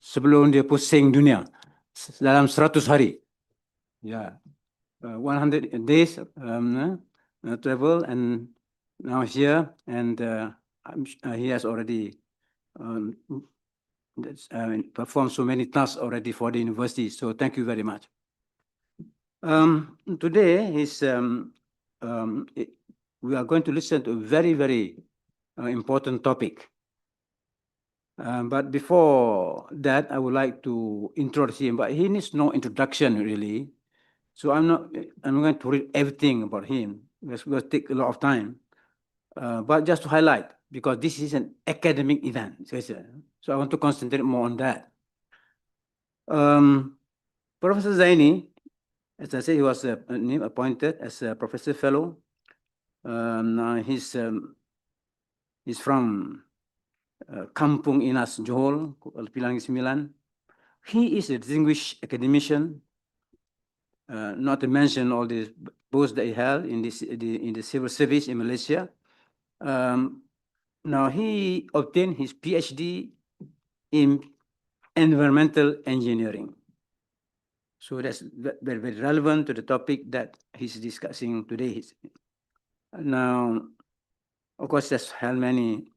sebelum dia pusing dunia dalam 100 hari. Ya, 100 days travel, and now here, and he has already performed so many tasks already for the university. So thank you very much. Today we are going to listen to a very, very important topic. But before that, I would like to introduce him, but he needs no introduction really. So I'm going to read everything about him. It's going to take a lot of time. But just to highlight, because this is an academic event, so I want to concentrate more on that. Professor ZAINI, as I said, he was appointed as a professor fellow. He's from Kampung Inas, Johor, Pilang 9. He is a distinguished academician, not to mention all the posts that he held in the civil service in Malaysia. Now he obtained his PhD in environmental engineering. So that's very, very relevant to the topic that he's discussing today. Now, of course, there's held many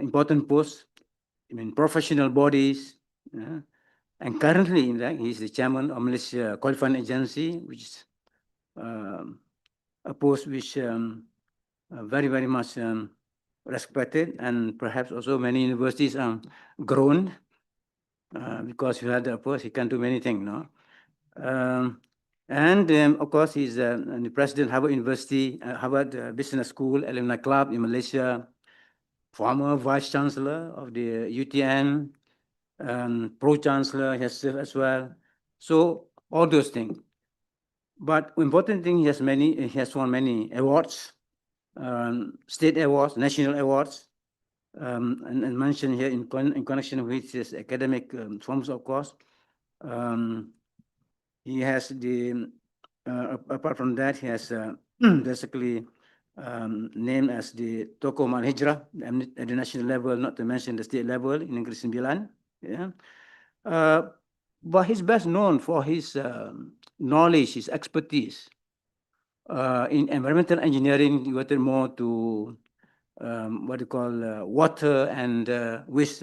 important posts in professional bodies, and currently, in fact, he's the chairman of Malaysia Qualifying Agency, which is a post which very, very much respected, and perhaps also many universities are grown because you had the post, he can do many things, no? And of course, he's the president of Harvard University, Harvard Business School, Alumni Club in Malaysia, former vice chancellor of the UTM, pro-chancellor, he has served as well. So all those things. But important thing, he has won many awards, state awards, national awards, and mentioned here in connection with his academic forms, of course. He has apart from that, he has basically named as the Tokoh Mal Hijrah at the national level, not to mention the state level in Negeri Sembilan. Yeah. But he's best known for his knowledge, his expertise in environmental engineering, devoted more to what you call water and waste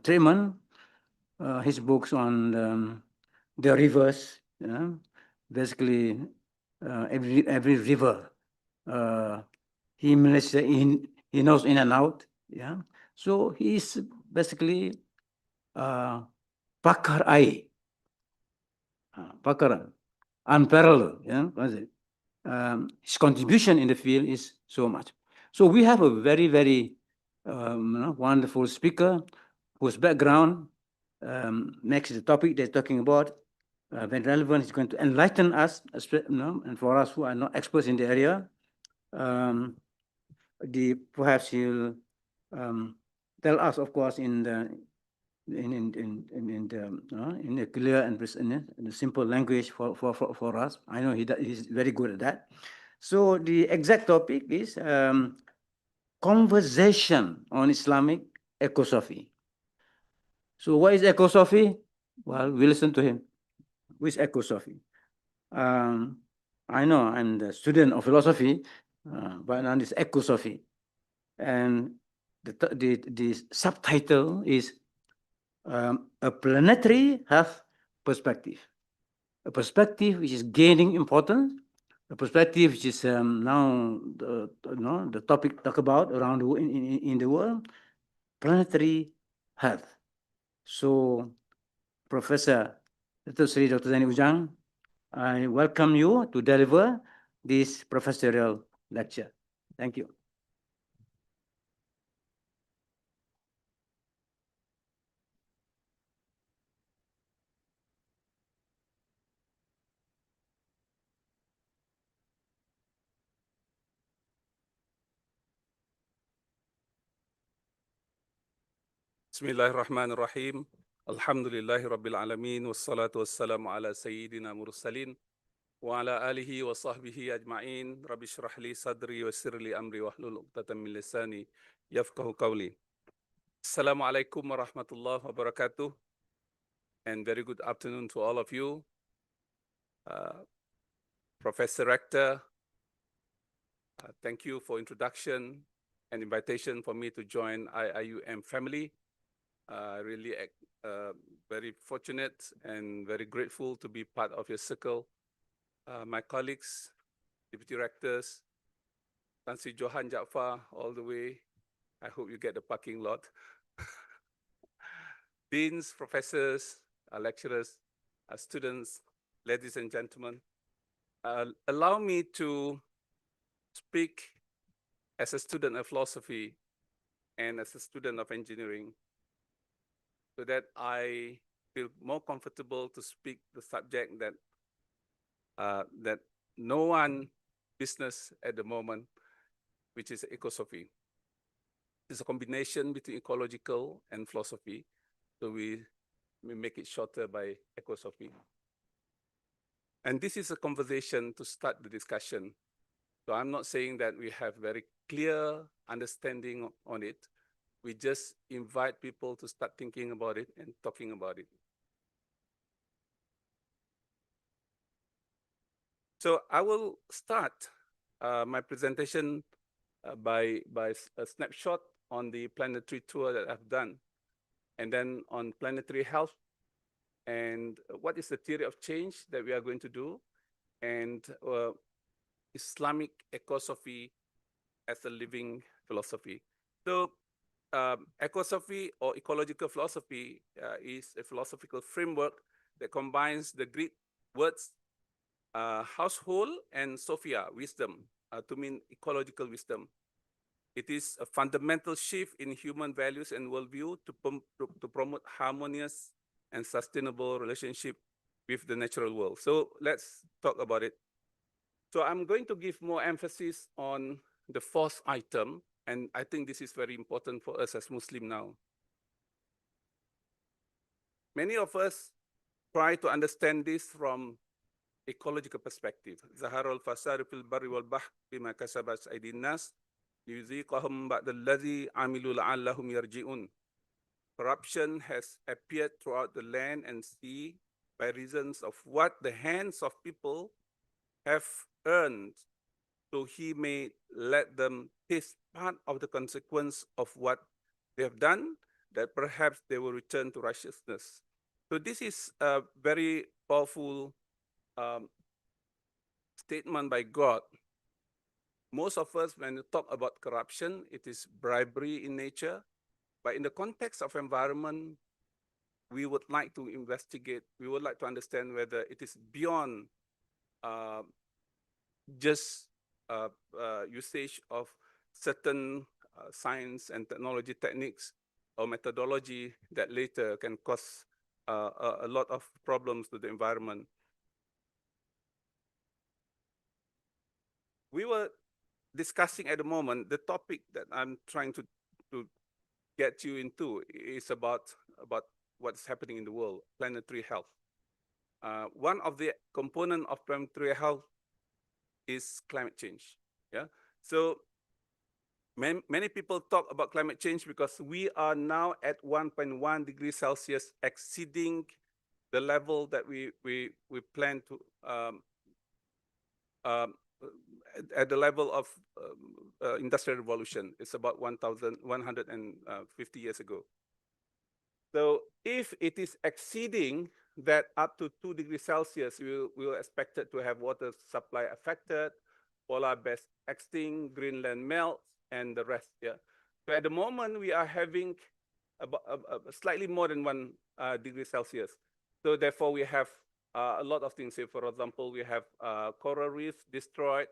treatment. His books on the rivers, basically every river he knows in and out. Yeah, so he's basically pakar air, pakar unparalleled. Yeah, his contribution in the field is so much. So we have a very, very wonderful speaker whose background makes the topic they're talking about very relevant. He's going to enlighten us, and for us who are not experts in the area, perhaps he'll tell us, of course, in a clear and in a simple language for us. I know he's very good at that. So the exact topic is conversation on Islamic Ecosophy. So what is Ecosophy? Well, we listen to him. What is Ecosophy? I know I'm the student of philosophy, but now it's Ecosophy. And the subtitle is a planetary health perspective. A perspective which is gaining importance, a perspective which is now the topic talk about around in the world, planetary health. So, Professor Dr. ZAINI UJANG, I welcome you to deliver this professorial lecture. Thank you. Bismillahirrahmanirrahim. Alhamdulillahi Rabbil Alamin. Wassalatu wassalamu ala Sayyidina Mursalin. Wa ala alihi wa sahbihi ajma'in. Rabbi shrah li sadri wa sirli amri wa hlul uqtatan min lisani yafqahu qawli. Assalamualaikum warahmatullahi wabarakatuh, and very good afternoon to all of you. Professor Rector, thank you for introduction and invitation for me to join IIUM family. Really very fortunate and very grateful to be part of your circle. My colleagues, deputy rectors, Tan Sri Johan Jaafar, all the way. I hope you get the parking lot. Deans, professors, lecturers, students, ladies and gentlemen, allow me to speak as a student of philosophy and as a student of engineering so that I feel more comfortable to speak the subject that no one business at the moment, which is ecosophy. It's a combination between ecological and philosophy, so we make it shorter by Ecosophy. And this is a conversation to start the discussion. So I'm not saying that we have very clear understanding on it. We just invite people to start thinking about it and talking about it. So I will start my presentation by a snapshot on the planetary tour that I've done, and then on planetary health, and what is the theory of change that we are going to do, and Islamic ecosophy as a living philosophy. So ecosophy or ecological philosophy is a philosophical framework that combines the Greek words household and Sophia, wisdom, to mean ecological wisdom. It is a fundamental shift in human values and worldview to promote harmonious and sustainable relationship with the natural world. So let's talk about it. So I'm going to give more emphasis on the fourth item, and I think this is very important for us as Muslim now. Many of us try to understand this from ecological perspective. Zahara al-fasad fil barri wal bahr bima kasabat aydin nas yuziqahum ba'da alladhi amilu la'allahum yarji'un. Corruption has appeared throughout the land and sea by reasons of what the hands of people have earned, so he may let them taste part of the consequence of what they have done, that perhaps they will return to righteousness. So this is a very powerful statement by God. Most of us, when we talk about corruption, it is bribery in nature. But in the context of environment, we would like to investigate, we would like to understand whether it is beyond just usage of certain science and technology techniques or methodology that later can cause a lot of problems to the environment. We were discussing at the moment, the topic that I'm trying to get you into is about what's happening in the world, planetary health. One of the components of planetary health is climate change. Yeah. So many people talk about climate change because we are now at 1.1 degrees Celsius, exceeding the level that we plan to at the level of industrial revolution. It's about 1,150 years ago. So if it is exceeding that up to 2 degrees Celsius, we will expect it to have water supply affected, polar bears extinct, Greenland melts, and the rest. Yeah. So at the moment, we are having about slightly more than 1 degree Celsius. So therefore, we have a lot of things here. For example, we have coral reefs destroyed,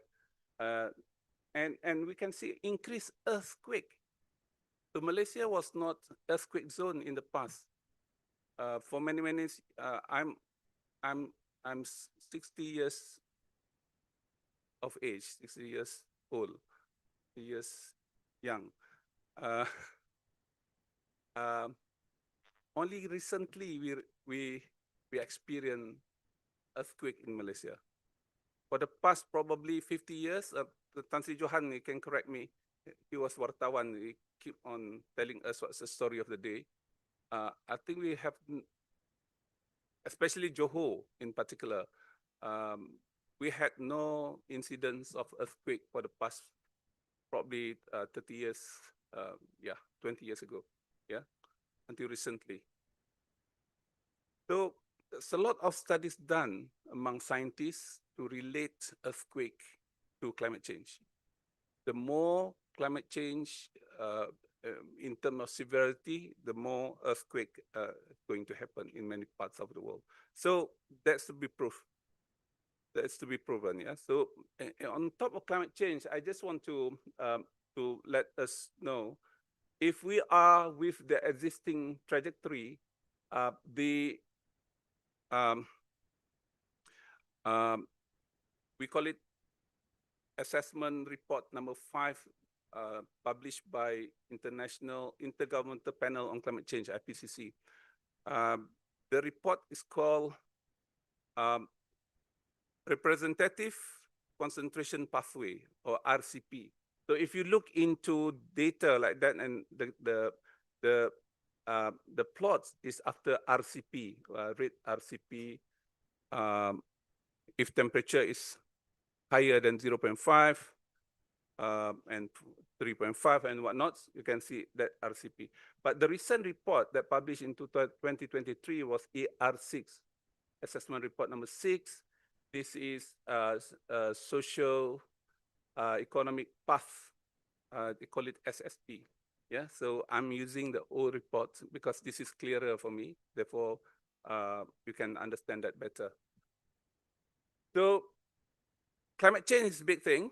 and we can see increased earthquake. So Malaysia was not earthquake zone in the past. For many years, I'm 60 years of age, 60 years old, 60 years young. Only recently we experienced earthquake in Malaysia. For the past probably 50 years, Tan Sri Johan, you can correct me, he was wartawan. He keep on telling us what's the story of the day. I think we have, especially Johor in particular, we had no incidents of earthquake for the past probably 30 years, 20 years ago, until recently. So there's a lot of studies done among scientists to relate earthquake to climate change. The more climate change in terms of severity, the more earthquake going to happen in many parts of the world. So that's to be proved. That's to be proven. Yeah. So on top of climate change, I just want to let us know if we are with the existing trajectory, we call it assessment report number 5, published by International Intergovernmental Panel on Climate Change, IPCC. The report is called Representative Concentration Pathway, or RCP. So if you look into data like that, and the plots is after RCP, rate RCP. If temperature is higher than 0.5 and 3.5 and whatnot, you can see that RCP. But the recent report that published in 2023 was AR6, assessment report number 6. This is social economic path. They call it SSP. Yeah, so I'm using the old report because this is clearer for me. Therefore, you can understand that better. So climate change is a big thing.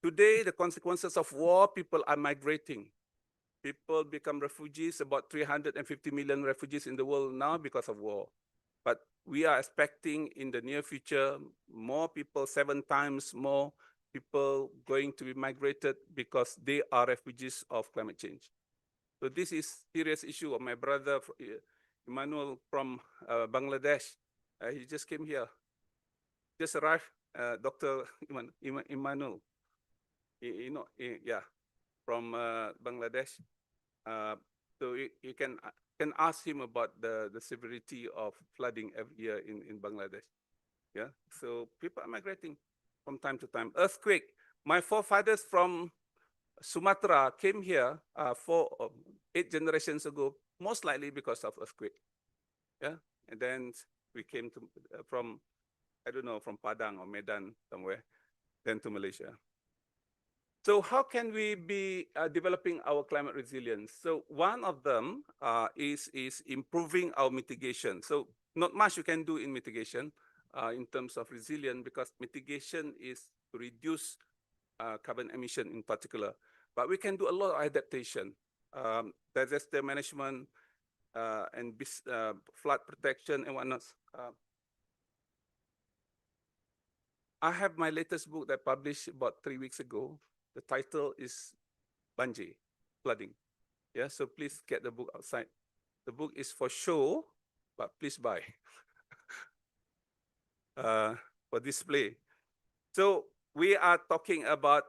Today, the consequences of war, people are migrating. People become refugees, about 350 million refugees in the world now because of war. But we are expecting in the near future, more people, 7 times more people going to be migrated because they are refugees of climate change. So this is serious issue of my brother, Emmanuel from Bangladesh. He just came here, just arrived, Dr. Emmanuel, from Bangladesh. So you can ask him about the severity of flooding every year in Bangladesh. Yeah, so people are migrating from time to time. Earthquake. My forefathers from Sumatra came here 8 generations ago, most likely because of earthquake. Yeah, and then we came to from, I don't know, from Padang or Medan somewhere, then to Malaysia. So how can we be developing our climate resilience? So one of them is improving our mitigation. So not much you can do in mitigation in terms of resilience, because mitigation is to reduce carbon emission in particular. But we can do a lot of adaptation, disaster management, and flood protection and whatnot. I have my latest book that published about 3 weeks ago. The title is Banjir, flooding. Yeah, so please get the book outside. The book is for show, but please buy for display. So we are talking about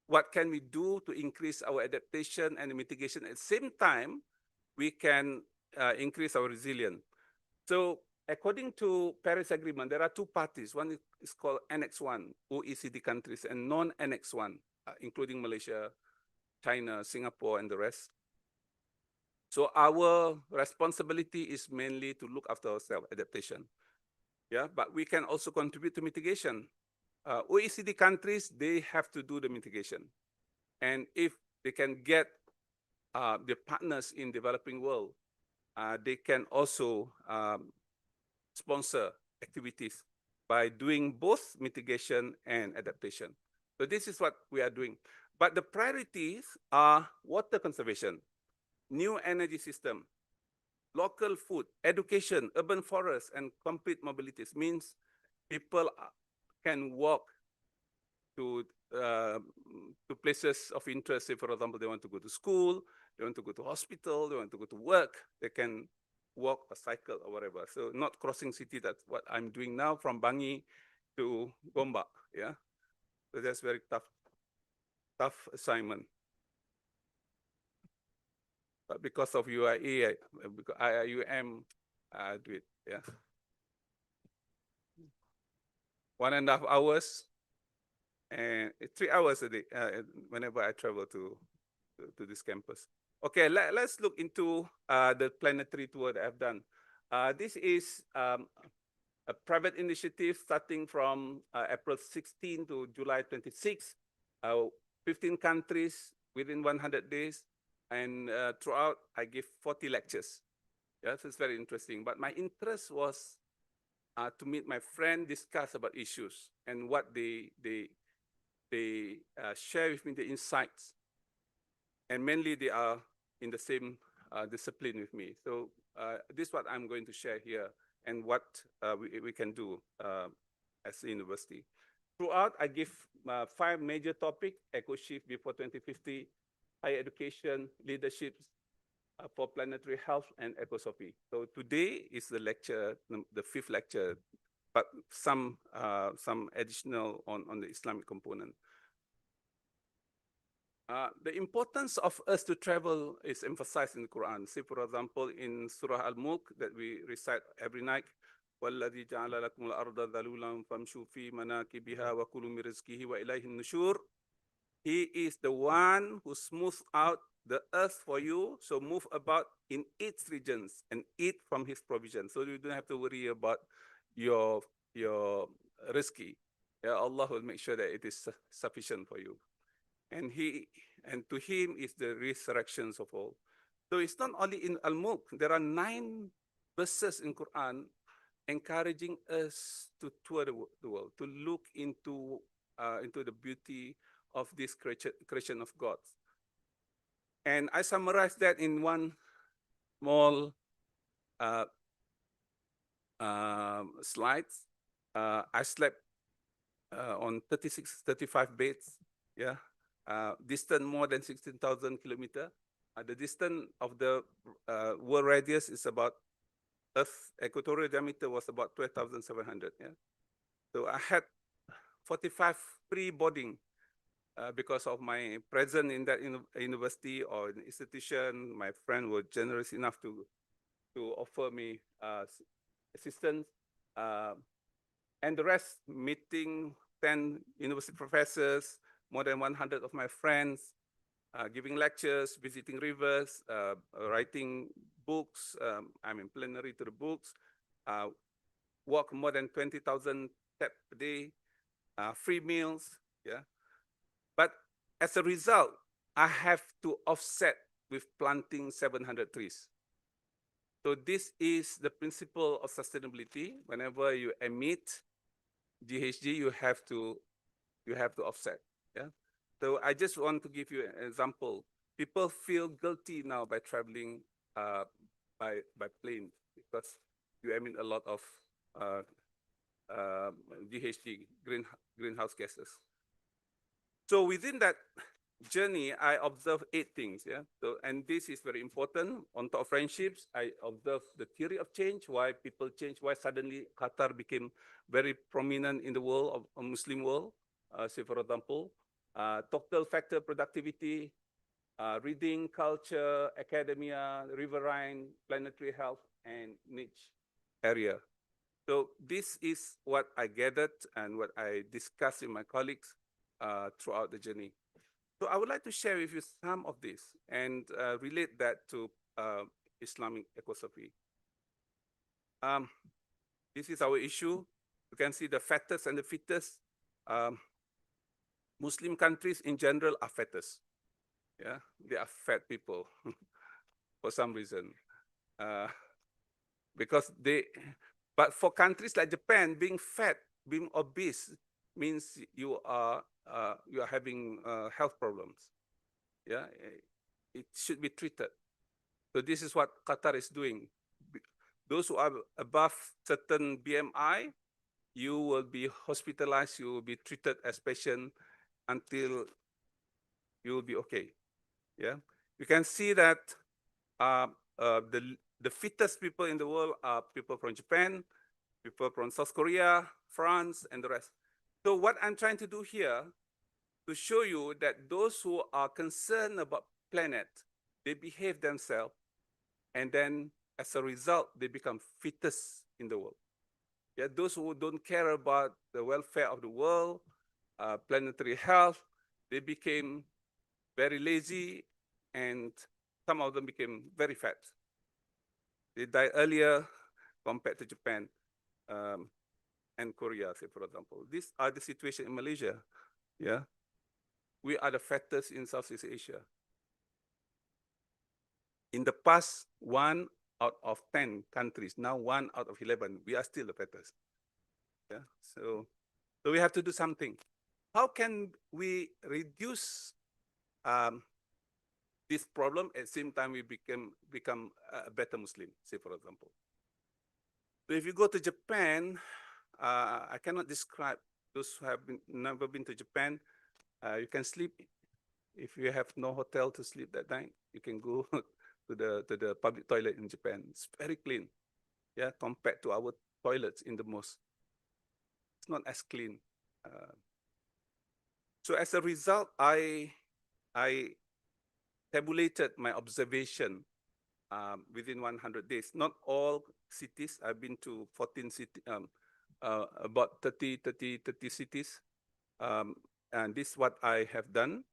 what can we do to increase our adaptation and mitigation. At the same time, we can increase our resilience. So according to Paris Agreement, there are 2 parties. One is called Annex 1, OECD countries, and non-Annex 1, including Malaysia, China, Singapore, and the rest. So our responsibility is mainly to look after ourselves, adaptation. Yeah, but we can also contribute to mitigation. OECD countries, they have to do the mitigation. And if they can get the partners in developing world, they can also sponsor activities by doing both mitigation and adaptation. So this is what we are doing. But the priorities are water conservation, new energy system, local food, education, urban forests, and complete mobilities. Means people can walk to places of interest. Say, for example, they want to go to school, they want to go to hospital, they want to go to work, they can walk or cycle or whatever. So not crossing city, that's what I'm doing now from Bangi to Gombak, yeah? So that's very tough. tough assignment. But because of UIA, because IIUM, I do it, yeah. 1.5 hours and 3 hours a day whenever I travel to this campus. Okay, let's look into the planetary tour that I've done. This is a private initiative starting from April 16 to July 26, 15 countries within 100 days. And throughout, I give 40 lectures. Yeah, so it's very interesting. But my interest was to meet my friend, discuss about issues and what they share with me the insights. And mainly they are in the same discipline with me. So this is what I'm going to share here and what we can do as a university. Throughout, I give 5 major topics: EcoShift before 2050, higher education, leadership for planetary health, and Ecosophy. So today is the lecture, the 5th lecture, but some additional on the Islamic component. The importance of us to travel is emphasized in the Quran. Say, for example, in Surah Al-Mulk that we recite every night, وَالَّذِي جَعَلَ لَكُمُ الْأَرْضَ ذَلُولًا فَامْشُوا فِي مَنَاكِبِهَا وَكُلُوا مِنْ رِزْقِهِ وَإِلَيْهِ النُّشُورُ. He is the one who smooths out the earth for you, so move about in its regions and eat from his provision. So you don't have to worry about your rizki. Yeah, Allah will make sure that it is sufficient for you. And to him is the resurrections of all. So it's not only in Al-Mulk. There are 9 verses in Quran encouraging us to tour the world, to look into the beauty of this creation of God. And I summarize that in one small slide. I slept on 35 beds. Yeah. Distance more than 16,000 kilometers. The distance of the world radius is about Earth equatorial diameter was about 12,700. Yeah. So I had 45 pre-boarding because of my presence in that university or institution. My friend was generous enough to offer me assistance, and the rest meeting 10 university professors, more than 100 of my friends, giving lectures, visiting rivers, writing books. I'm in plenary to the books, walk more than 20,000 steps a day, free meals. Yeah. But as a result, I have to offset with planting 700 trees. So this is the principle of sustainability. Whenever you emit GHG, you have to offset. Yeah. So I just want to give you an example. People feel guilty now by traveling by plane because you emit a lot of GHG, greenhouse gases. So within that journey, I observed 8 things. Yeah. So, and this is very important. On top of friendships, I observed the theory of change, why people change, why suddenly Qatar became very prominent in the world of Muslim world. Say, for example, total factor productivity, reading, culture, academia, riverine, planetary health, and niche area. So this is what I gathered and what I discussed with my colleagues throughout the journey. So I would like to share with you some of this and relate that to Islamic ecosophy. This is our issue. You can see the fattest and the fittest. Muslim countries in general are fattest. Yeah, they are fat people for some reason. But for countries like Japan, being fat, being obese means you are having health problems. Yeah, it should be treated. So this is what Qatar is doing. Those who are above certain BMI, you will be hospitalized, you will be treated as patient until you will be okay. Yeah, you can see that the fittest people in the world are people from Japan, people from South Korea, France, and the rest. So what I'm trying to do here to show you that those who are concerned about planet, they behave themselves, and then as a result, they become fittest in the world. Yeah, those who don't care about the welfare of the world, planetary health, they became very lazy, and some of them became very fat. They died earlier compared to Japan and Korea, say, for example. These are the situation in Malaysia. Yeah, we are the fattest in Southeast Asia. In the past, 1 out of 10 countries, now 1 out of 11, we are still the fattest. Yeah, so we have to do something. How can we reduce this problem at the same time we become a better Muslim, say, for example? So if you go to Japan, I cannot describe those who have never been to Japan. You can sleep. If you have no hotel to sleep that night, you can go to the public toilet in Japan. It's very clean, yeah, compared to our toilets in the mosque. It's not as clean. So as a result, I tabulated my observation within 100 days. Not all cities. I've been to 14 cities, about 30 cities. And this is what I have done.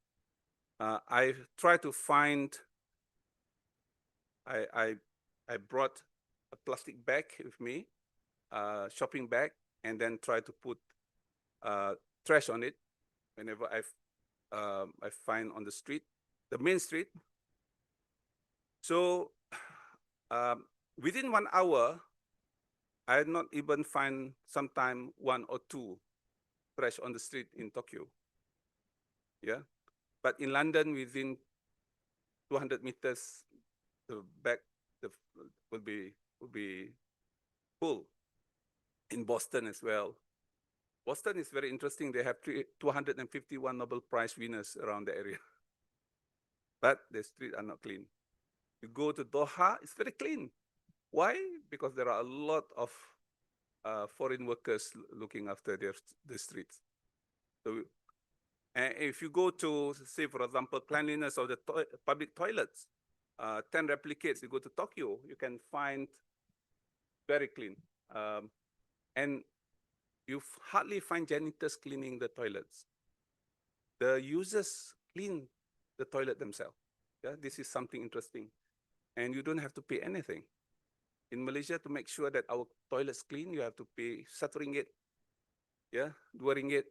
I try to find, I brought a plastic bag with me, shopping bag, and then try to put trash on it whenever I find on the street, the main street. So within 1 hour, I had not even find sometime 1 or 2 trash on the street in Tokyo. Yeah, but in London, within 200 meters, the bag will be full. In Boston as well. Boston is very interesting. They have 251 Nobel Prize winners around the area, but the streets are not clean. You go to Doha, it's very clean. Why? Because there are a lot of foreign workers looking after the streets. So, and if you go to, say, for example, cleanliness of the public toilets, 10 replicates, you go to Tokyo, you can find very clean. And you hardly find janitors cleaning the toilets. The users clean the toilet themselves. Yeah, this is something interesting. And you don't have to pay anything. In Malaysia, to make sure that our toilets clean, you have to pay RM1, yeah, RM2.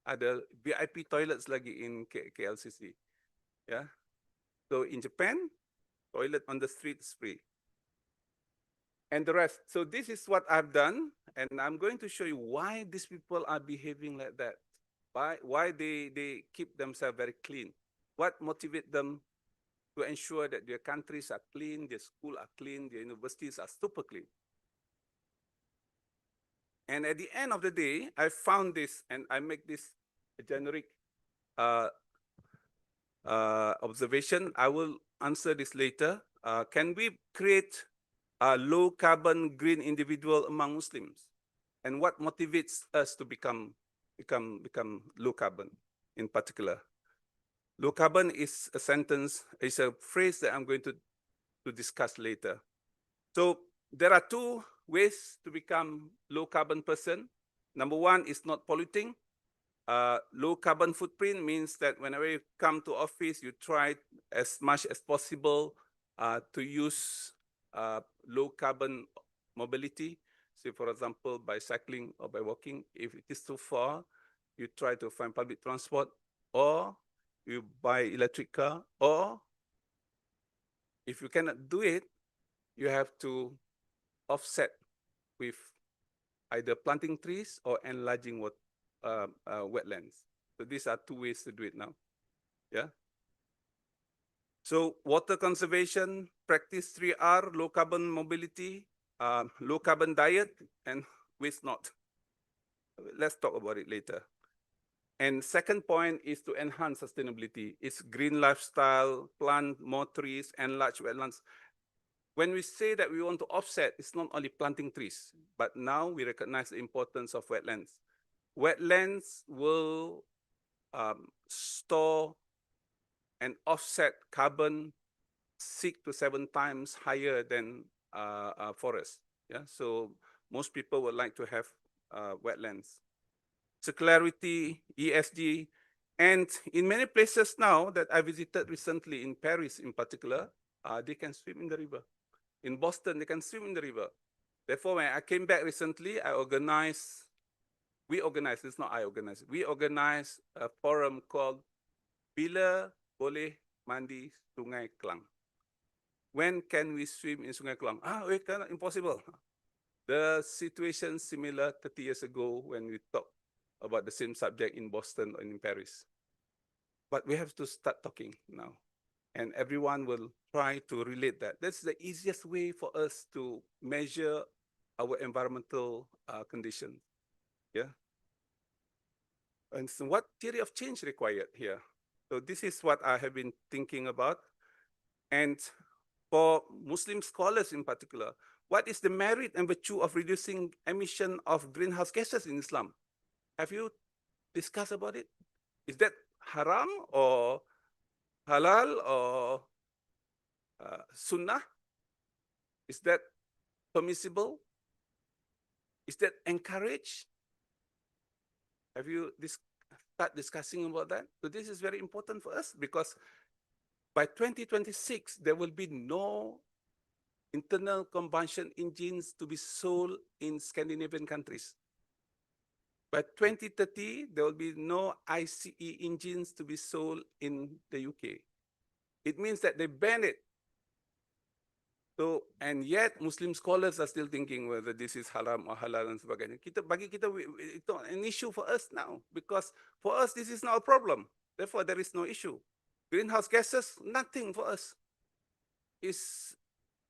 Ada VIP toilets lagi in KLCC. Yeah. So in Japan, toilet on the street is free. And the rest. So this is what I've done, and I'm going to show you why these people are behaving like that. Why they keep themselves very clean. What motivates them to ensure that their countries are clean, their schools are clean, their universities are super clean. And at the end of the day, I found this, and I make this a generic observation. I will answer this later. Can we create a low carbon green individual among Muslims? And what motivates us to become low carbon in particular? Low carbon is a sentence, is a phrase that I'm going to discuss later. So there are 2 ways to become low carbon person. Number 1 is not polluting. Low carbon footprint means that whenever you come to office, you try as much as possible to use low carbon mobility. Say, for example, by cycling or by walking. If it is too far, you try to find public transport, or you buy electric car, or if you cannot do it, you have to offset with either planting trees or enlarging wetlands. So these are 2 ways to do it now. Yeah. So water conservation, practice 3R, low carbon mobility, low carbon diet, and waste not. Let's talk about it later. And second point is to enhance sustainability. It's green lifestyle, plant more trees, enlarge wetlands. When we say that we want to offset, it's not only planting trees, but now we recognize the importance of wetlands. Wetlands will store and offset carbon 6 to 7 times higher than forests. Yeah, so most people would like to have wetlands. Circularity, ESG, and in many places now that I visited recently, in Paris in particular, they can swim in the river. In Boston, they can swim in the river. Therefore, when I came back recently, we organized, it's not I organized, we organized a forum called Bila Boleh Mandi Sungai Klang. When can we swim in Sungai Klang? We cannot, impossible. The situation similar 30 years ago when we talked about the same subject in Boston or in Paris. But we have to start talking now. And everyone will try to relate that. That's the easiest way for us to measure our environmental condition. Yeah. And so what theory of change required here? So this is what I have been thinking about. And for Muslim scholars in particular, what is the merit and virtue of reducing emission of greenhouse gases in Islam? Have you discussed about it? Is that haram or halal or sunnah? Is that permissible? Is that encouraged? Have you start discussing about that? So this is very important for us because by 2026, there will be no internal combustion engines to be sold in Scandinavian countries. By 2030, there will be no ICE engines to be sold in the UK. It means that they ban it. So, and yet Muslim scholars are still thinking whether this is haram or halal and sebagainya. Bagi kita, it's not an issue for us now because for us, this is not a problem. Therefore, there is no issue. Greenhouse gases, nothing for us. It's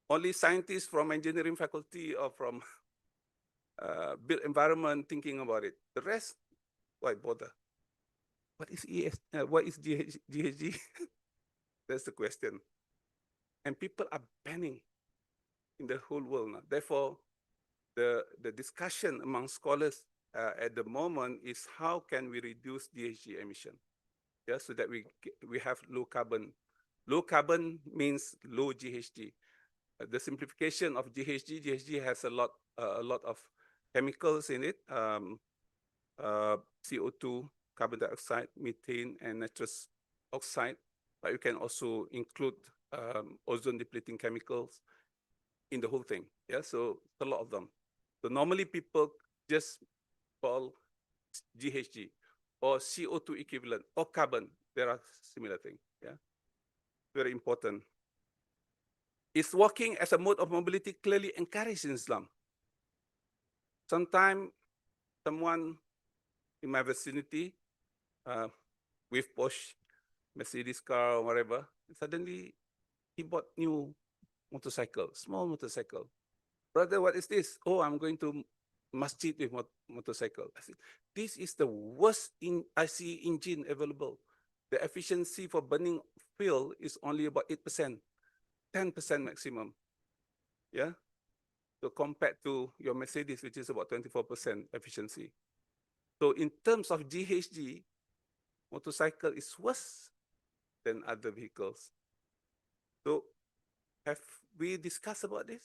only scientists from engineering faculty or from built environment thinking about it. The rest, why bother? What is GHG? That's the question. And people are banning in the whole world now. Therefore, the discussion among scholars at the moment is how can we reduce GHG emission? Yeah, so that we have low carbon. Low carbon means low GHG. The simplification of GHG has a lot of chemicals in it, CO2, carbon dioxide, methane, and nitrous oxide. But you can also include ozone depleting chemicals in the whole thing. Yeah, so a lot of them. So normally people just call GHG or CO2 equivalent or carbon. There are similar things. Yeah, very important. Is walking as a mode of mobility clearly encouraged in Islam? Sometimes someone in my vicinity with Porsche, Mercedes car or whatever, suddenly he bought new motorcycle, small motorcycle. Brother, what is this? Oh, I'm going to masjid with motorcycle. I said, this is the worst ICE engine available. The efficiency for burning fuel is only about 8%, 10% maximum. Yeah. So compared to your Mercedes, which is about 24% efficiency. So in terms of GHG, motorcycle is worse than other vehicles. So have we discussed about this?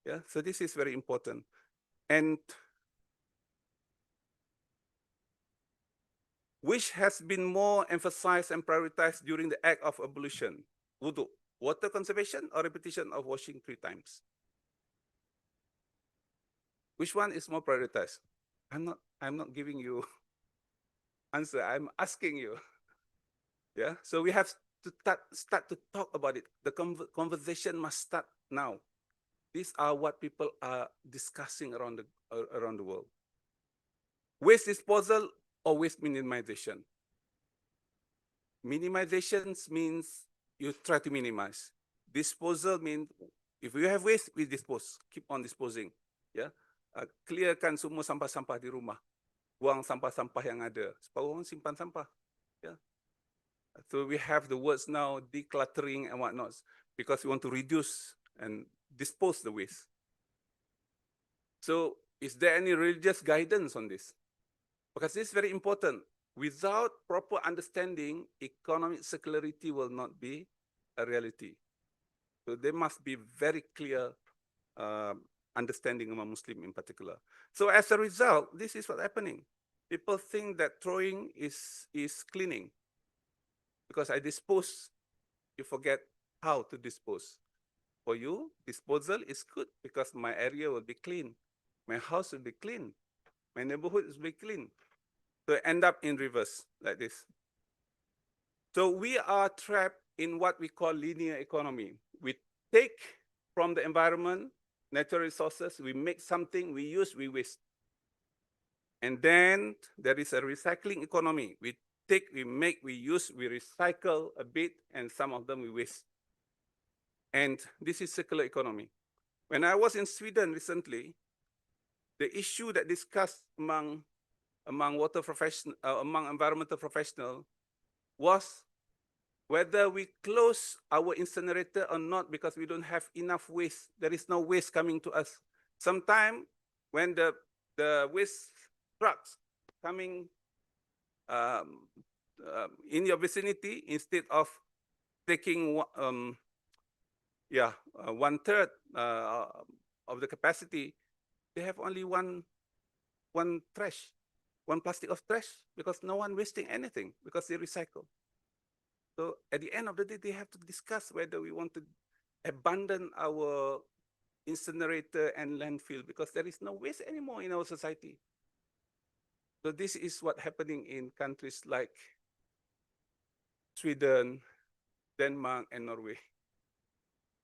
Yeah, so this is very important. And which has been more emphasized and prioritized during the act of ablution? Wudu, water conservation or repetition of washing 3 times? Which one is more prioritized? I'm not giving you answer. I'm asking you. Yeah. So we have to start to talk about it. The conversation must start now. These are what people are discussing around the world. Waste disposal or waste minimization? Minimization means you try to minimize. Disposal means if you have waste, we dispose. Keep on disposing. Yeah. Clearkan semua sampah-sampah di rumah. Buang sampah-sampah yang ada. Supaya orang simpan sampah. Yeah. So we have the words now, decluttering and whatnot, because we want to reduce and dispose the waste. So is there any religious guidance on this? Because this is very important. Without proper understanding, economic circularity will not be a reality. So there must be very clear understanding among Muslims in particular. So as a result, this is what's happening. People think that throwing is cleaning. Because I dispose, you forget how to dispose. For you, disposal is good because my area will be clean. My house will be clean. My neighborhood will be clean. So end up in reverse like this. So we are trapped in what we call linear economy. We take from the environment, natural resources, we make something, we use, we waste. And then there is a recycling economy. We take, we make, we use, we recycle a bit, and some of them we waste. And this is circular economy. When I was in Sweden recently, the issue that discussed among environmental professionals was whether we close our incinerator or not because we don't have enough waste. There is no waste coming to us. Sometimes when the waste trucks coming in your vicinity, instead of taking 1/3 of the capacity, they have only one plastic of trash because no one wasting anything because they recycle. So at the end of the day, they have to discuss whether we want to abandon our incinerator and landfill because there is no waste anymore in our society. So this is what's happening in countries like Sweden, Denmark, and Norway.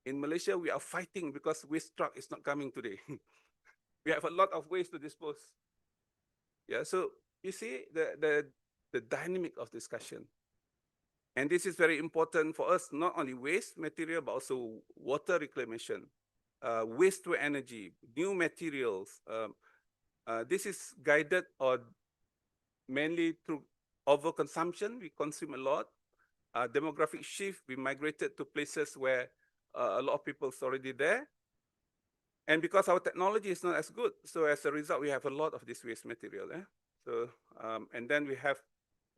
In Malaysia, we are fighting because waste truck is not coming today. We have a lot of waste to dispose. Yeah, so you see the dynamic of discussion. And this is very important for us, not only waste material, but also water reclamation, waste to energy, new materials. This is guided or mainly through overconsumption. We consume a lot. Demographic shift, we migrated to places where a lot of people is already there. And because our technology is not as good, so as a result, we have a lot of this waste material. So, and then we have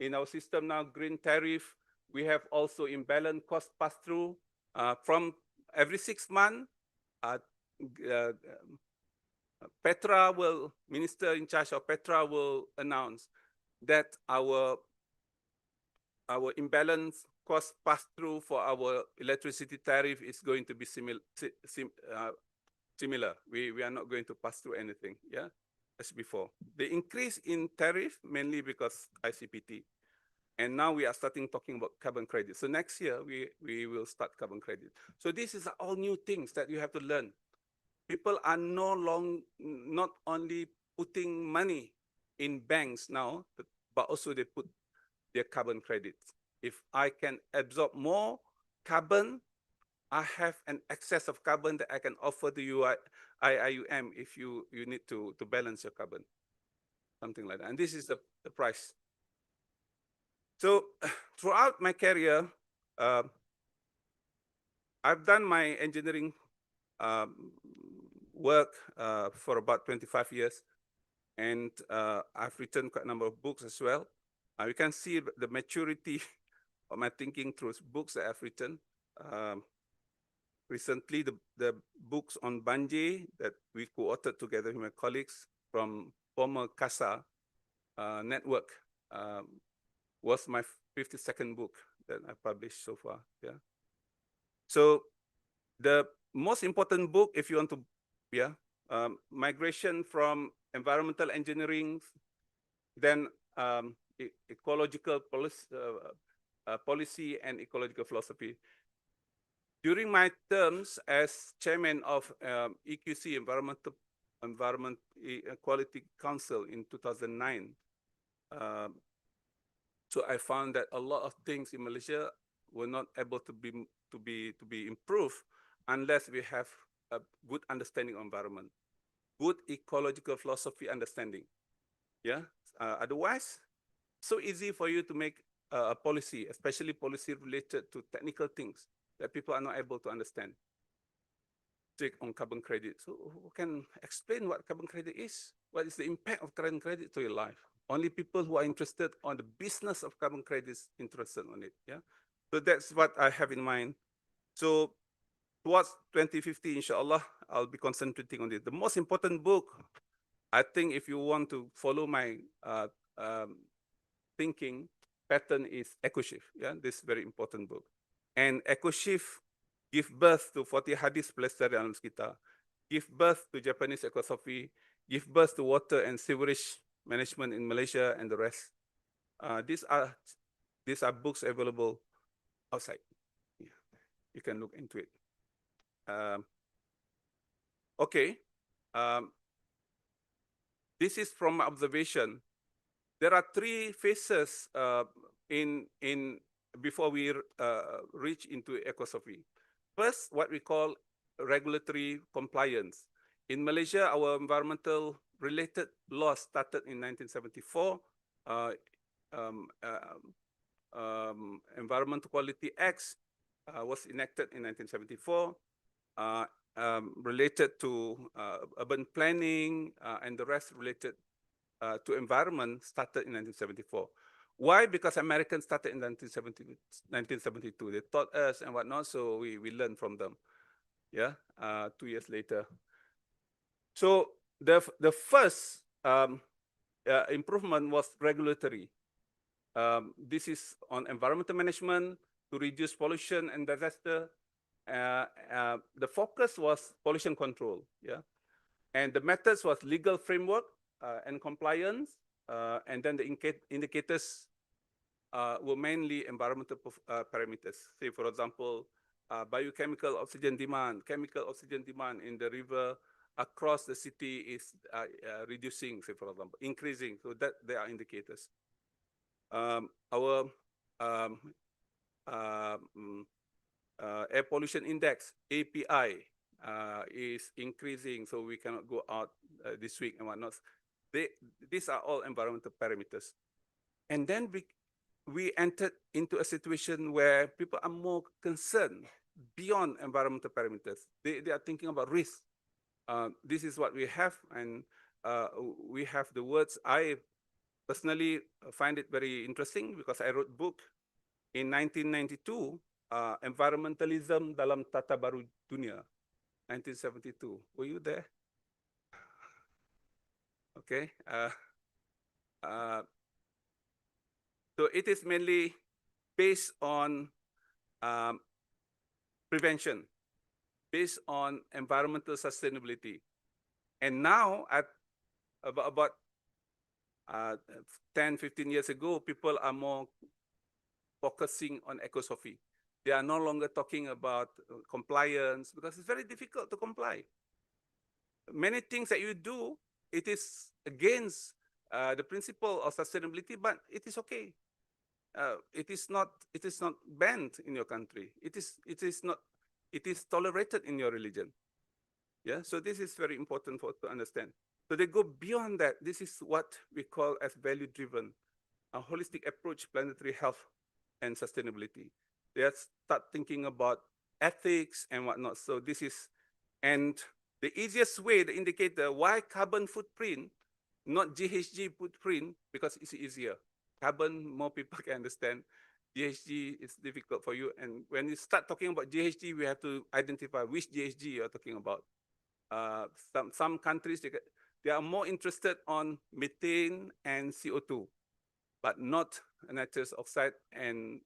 in our system now, green tariff. We have also imbalance cost pass-through from every 6 months. Petra will, minister in charge of Petra will announce that our imbalance cost pass-through for our electricity tariff is going to be similar. We are not going to pass through anything, as before. The increase in tariff mainly because ICPT. And now we are starting talking about carbon credit. So next year, we will start carbon credit. So this is all new things that you have to learn. People are not only putting money in banks now, but also they put their carbon credits. If I can absorb more carbon, I have an excess of carbon that I can offer to you IIUM if you need to balance your carbon, something like that. And this is the price. So throughout my career, I've done my engineering work for about 25 years, and I've written quite a number of books as well. You can see the maturity of my thinking through books that I've written. Recently, the books on Banjir that we co-authored together with my colleagues from former CASA network was my 52nd book that I published so far. So the most important book, if you want to, migration from environmental engineering, then ecological policy and ecological philosophy. During my terms as chairman of EQC, Environment Equality Council in 2009, so I found that a lot of things in Malaysia were not able to be improved unless we have a good understanding of environment, good ecological philosophy understanding. Otherwise, so easy for you to make a policy, especially policy related to technical things that people are not able to understand. Take on carbon credit. So who can explain what carbon credit is? What is the impact of carbon credit to your life? Only people who are interested on the business of carbon credits interested on it. Yeah. So that's what I have in mind. So towards 2050, inshallah, I'll be concentrating on it. The most important book, I think, if you want to follow my thinking pattern, is Ecosophy. Yeah, this very important book. And Ecosophy give birth to 40 hadis pelestarian alam sekitar, give birth to Japanese Ecosophy, give birth to water and sewerage management in Malaysia and the rest. These are books available outside. Yeah. You can look into it. Okay. This is from my observation. There are three phases before we reach into Ecosophy. First, what we call regulatory compliance. In Malaysia, our environmental related laws started in 1974. Environmental Quality Act was enacted in 1974, related to urban planning and the rest related to environment started in 1974. Why? Because Americans started in 1972. They taught us and whatnot, so we learned from them. Yeah, 2 years later. So the first improvement was regulatory. This is on environmental management to reduce pollution and disaster. The focus was pollution control. Yeah, and the methods was legal framework and compliance, and then the indicators were mainly environmental parameters. Say, for example, biochemical oxygen demand, chemical oxygen demand in the river across the city is reducing, say, for example, increasing. So that they are indicators. Our air pollution index, API, is increasing, so we cannot go out this week and whatnot. These are all environmental parameters. And then we entered into a situation where people are more concerned beyond environmental parameters. They are thinking about risk. This is what we have, and we have the words. I personally find it very interesting because I wrote a book in 1992, Environmentalism dalam Tata Baru Dunia, 1972. Were you there? Okay. So it is mainly based on prevention, based on environmental sustainability. And now, at about 10, 15 years ago, people are more focusing on Ecosophy. They are no longer talking about compliance because it's very difficult to comply. Many things that you do, it is against the principle of sustainability, but it is okay. It is not banned in your country. It is tolerated in your religion. Yeah, so this is very important to understand. So they go beyond that. This is what we call as value-driven, a holistic approach, planetary health and sustainability. They start thinking about ethics and whatnot. So this is, and the easiest way to indicate the why carbon footprint, not GHG footprint, because it's easier. Carbon, more people can understand. GHG is difficult for you. And when you start talking about GHG, we have to identify which GHG you're talking about. Some countries, they are more interested on methane and CO2, but not nitrous oxide and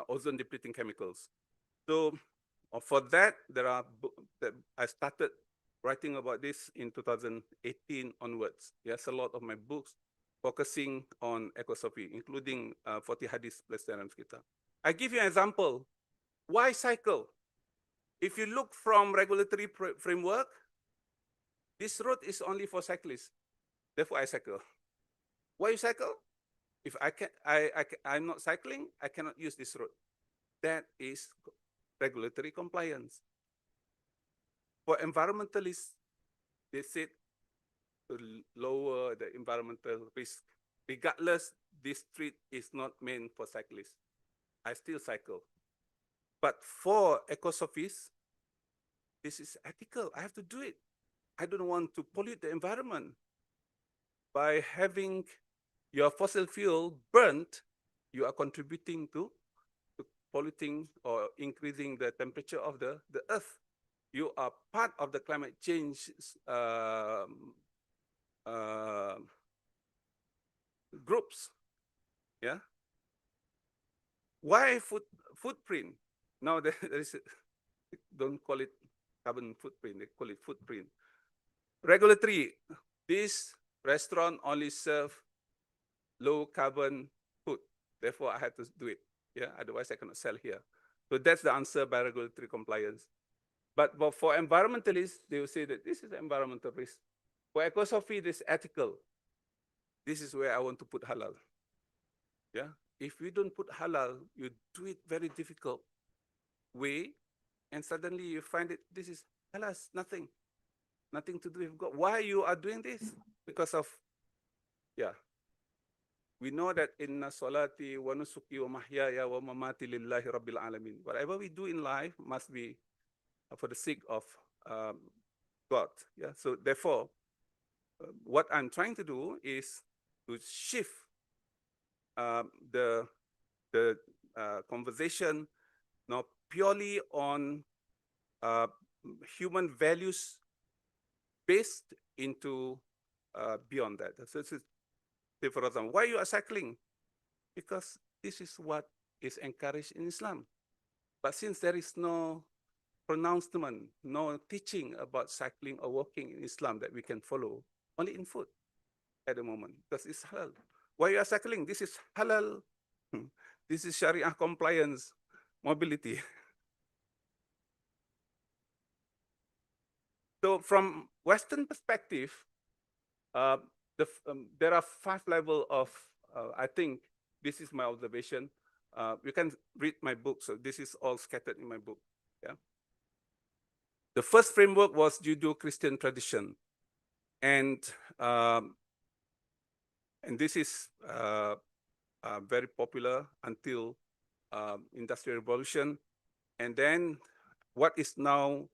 ozone depleting chemicals. So for that, I started writing about this in 2018 onwards. Yes, a lot of my books focusing on Ecosophy, including 40 hadis plus dalam sekitar. I give you an example. Why cycle? If you look from regulatory framework, this road is only for cyclists. Therefore, I cycle. Why you cycle? If I'm not cycling, I cannot use this road. That is regulatory compliance. For environmentalists, they said to lower the environmental risk. Regardless, this street is not meant for cyclists. I still cycle. But for Ecosophies, this is ethical. I have to do it. I don't want to pollute the environment by having your fossil fuel burnt. You are contributing to polluting or increasing the temperature of the earth. You are part of the climate change groups. Yeah. Why footprint? Now there is, don't call it carbon footprint, they call it footprint. Regulatory, this restaurant only serve low carbon food. Therefore, I had to do it. Yeah, otherwise I cannot sell here. So that's the answer by regulatory compliance. But for environmentalists, they will say that this is environmental risk. For Ecosophy, this ethical. This is where I want to put halal. Yeah, if we don't put halal, you do it very difficult way, and suddenly you find it, this is halas, nothing to do with God. Why you are doing this? Because of, yeah. We know that inna salati wa nusuki wa mahyaya wa mamati lillahi rabbil alamin. Whatever we do in life must be for the sake of God. Yeah. So therefore, what I'm trying to do is to shift the conversation not purely on human values based into beyond that. So say for example, why you are cycling? Because this is what is encouraged in Islam. But since there is no pronouncement, no teaching about cycling or walking in Islam that we can follow, only in food at the moment, because it's halal. Why you are cycling? This is halal. This is Sharia compliance mobility. So from Western perspective, there are 5 levels of, I think this is my observation. You can read my book, so this is all scattered in my book. Yeah. The first framework was Judeo-Christian tradition. And this is very popular until Industrial Revolution. And then what is now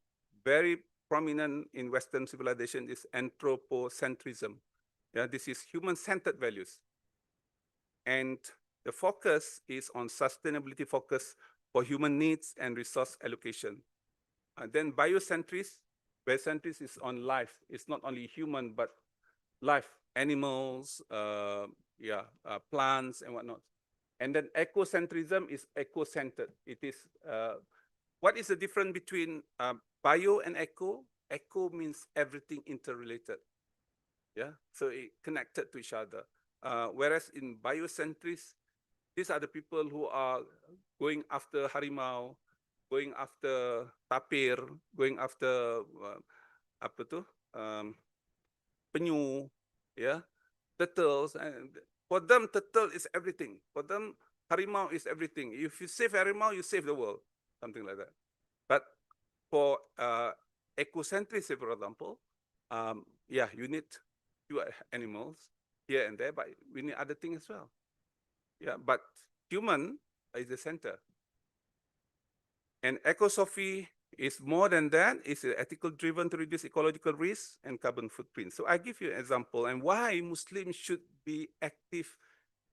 very prominent in Western civilization is anthropocentrism. Yeah, this is human-centered values. And the focus is on sustainability focus for human needs and resource allocation. And then biocentrism, biocentrism is on life. It's not only human, but life, animals, plants and whatnot. And then ecocentrism is eco-centered. It is, what is the difference between bio and eco? Eco means everything interrelated. Yeah, so it connected to each other. Whereas in biocentrism, these are the people who are going after harimau, going after tapir, going after apa tu, penyu, yeah, turtles. And for them, turtle is everything. For them, harimau is everything. If you save harimau, you save the world, something like that. But for ecocentrism, for example, yeah, you need few animals here and there, but we need other things as well. Yeah, but human is the center. And Ecosophy is more than that. It's ethical driven to reduce ecological risk and carbon footprint. So I give you an example and why Muslims should be active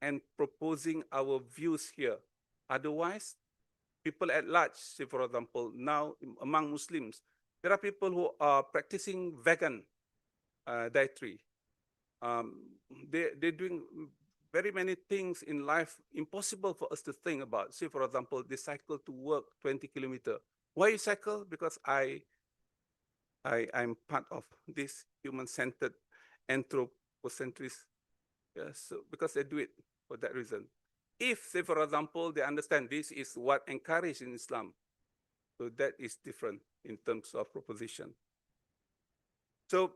and proposing our views here. Otherwise, people at large, say for example, now among Muslims, there are people who are practicing vegan dietary. They're doing very many things in life impossible for us to think about. Say, for example, they cycle to work 20 kilometers. Why you cycle? Because I'm part of this human-centered anthropocentrist. Yeah, so because they do it for that reason. If, say, for example, they understand this is what encouraged in Islam, so that is different in terms of proposition. So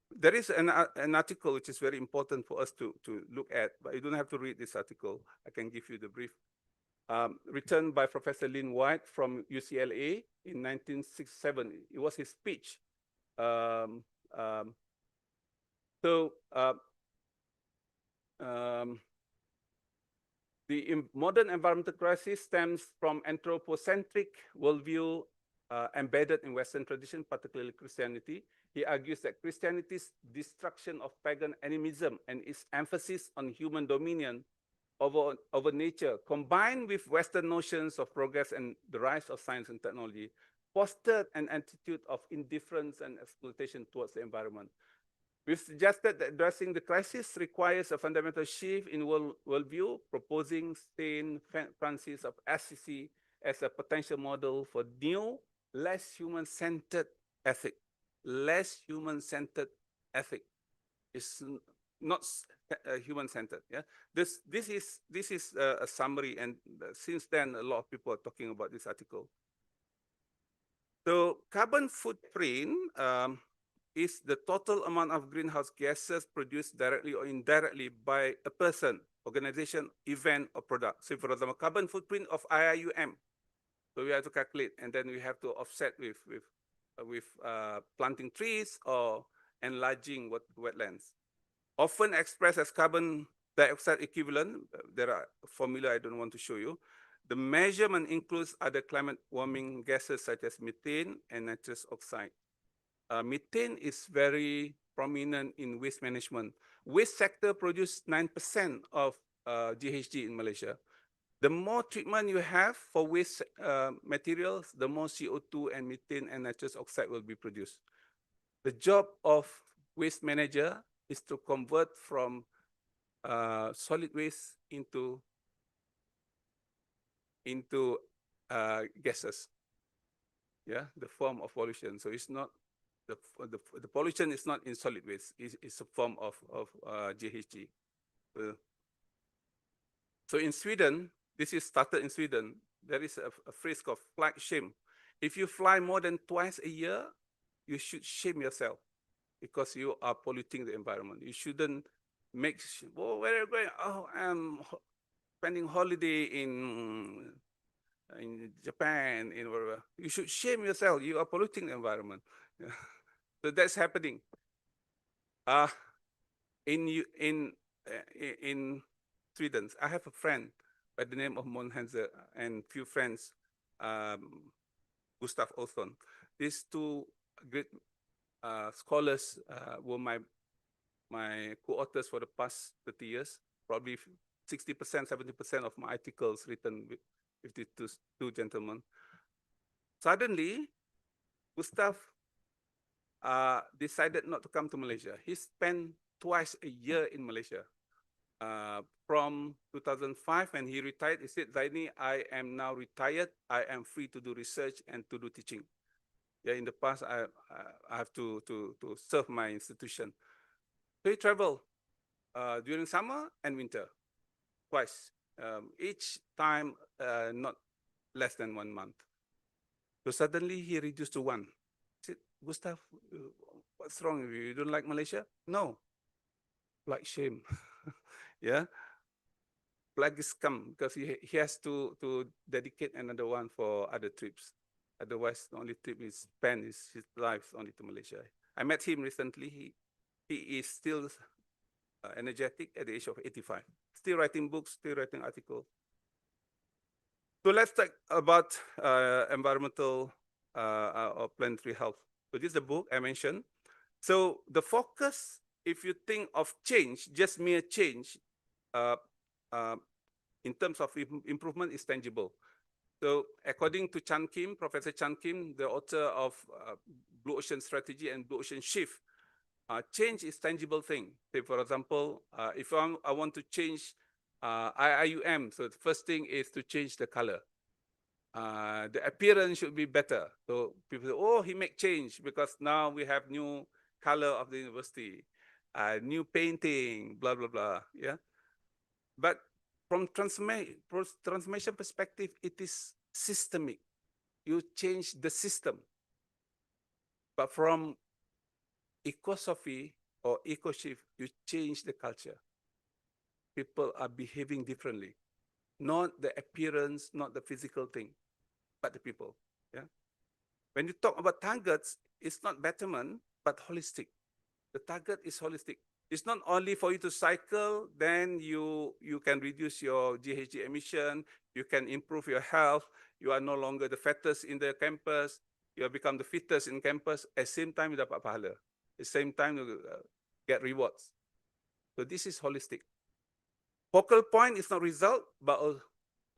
there is an article which is very important for us to look at, but you don't have to read this article. I can give you the brief. Written by Professor Lynn White from UCLA in 1967. It was his speech. The modern environmental crisis stems from anthropocentric worldview embedded in Western tradition, particularly Christianity. He argues that Christianity's destruction of pagan animism and its emphasis on human dominion over nature, combined with Western notions of progress and the rise of science and technology, fostered an attitude of indifference and exploitation towards the environment. We've suggested that addressing the crisis requires a fundamental shift in worldview, proposing Saint Francis of Assisi as a potential model for new, less human-centered ethic. Less human-centered ethic is not human-centered. Yeah, this is a summary, and since then a lot of people are talking about this article. So carbon footprint is the total amount of greenhouse gases produced directly or indirectly by a person, organization, event, or product. So for example, carbon footprint of IIUM. So we have to calculate, and then we have to offset with planting trees or enlarging wetlands. Often expressed as carbon dioxide equivalent, there are formula I don't want to show you. The measurement includes other climate warming gases such as methane and nitrous oxide. Methane is very prominent in waste management. Waste sector produces 9% of GHG in Malaysia. The more treatment you have for waste materials, the more CO2 and methane and nitrous oxide will be produced. The job of waste manager is to convert from solid waste into gases. Yeah, the form of pollution. So it's not the pollution is not in solid waste. It's a form of GHG. So in Sweden, this is started in Sweden. There is a phrase called flight shame. If you fly more than twice a year, you should shame yourself because you are polluting the environment. You shouldn't make, oh, where are you going? Oh, I'm spending holiday in Japan, in wherever. You should shame yourself. You are polluting the environment. So that's happening. In Sweden, I have a friend by the name of Monhanser and few friends, Gustav Olsson. These two great scholars were my co-authors for the past 30 years. Probably 60%, 70% of my articles written with these two gentlemen. Suddenly, Gustav decided not to come to Malaysia. He spent twice a year in Malaysia. From 2005 when he retired, he said, "Zaini, I am now retired. I am free to do research and to do teaching. Yeah, in the past, I have to serve my institution." So he traveled during summer and winter, twice. Each time not less than 1 month. So suddenly he reduced to one. I said, "Gustav, what's wrong with you? You don't like Malaysia?" "No, like shame." Yeah, plague is come because he has to dedicate another one for other trips. Otherwise, the only trip he spend is his life only to Malaysia. I met him recently. He is still energetic at the age of 85. Still writing books, still writing articles. So let's talk about environmental or planetary health. So this is the book I mentioned. So the focus, if you think of change, just mere change, in terms of improvement is tangible. So according to Chan Kim, Professor Chan Kim, the author of Blue Ocean Strategy and Blue Ocean Shift, change is tangible thing. Say, for example, if I want to change IIUM, so the first thing is to change the color. The appearance should be better. So people say, "Oh, he make change because now we have new color of the university, new painting, blah, blah, blah." Yeah. But from transformation perspective, it is systemic. You change the system. But from Ecosophy or Ecoshift, you change the culture. People are behaving differently. Not the appearance, not the physical thing, but the people. Yeah. When you talk about targets, it's not betterment, but holistic. The target is holistic. It's not only for you to cycle, then you can reduce your GHG emission, you can improve your health, you are no longer the fattest in the campus. you have become the fittest in campus, at the same time you dapat pahala. At the same time you get rewards. So this is holistic. Focal point is not result, but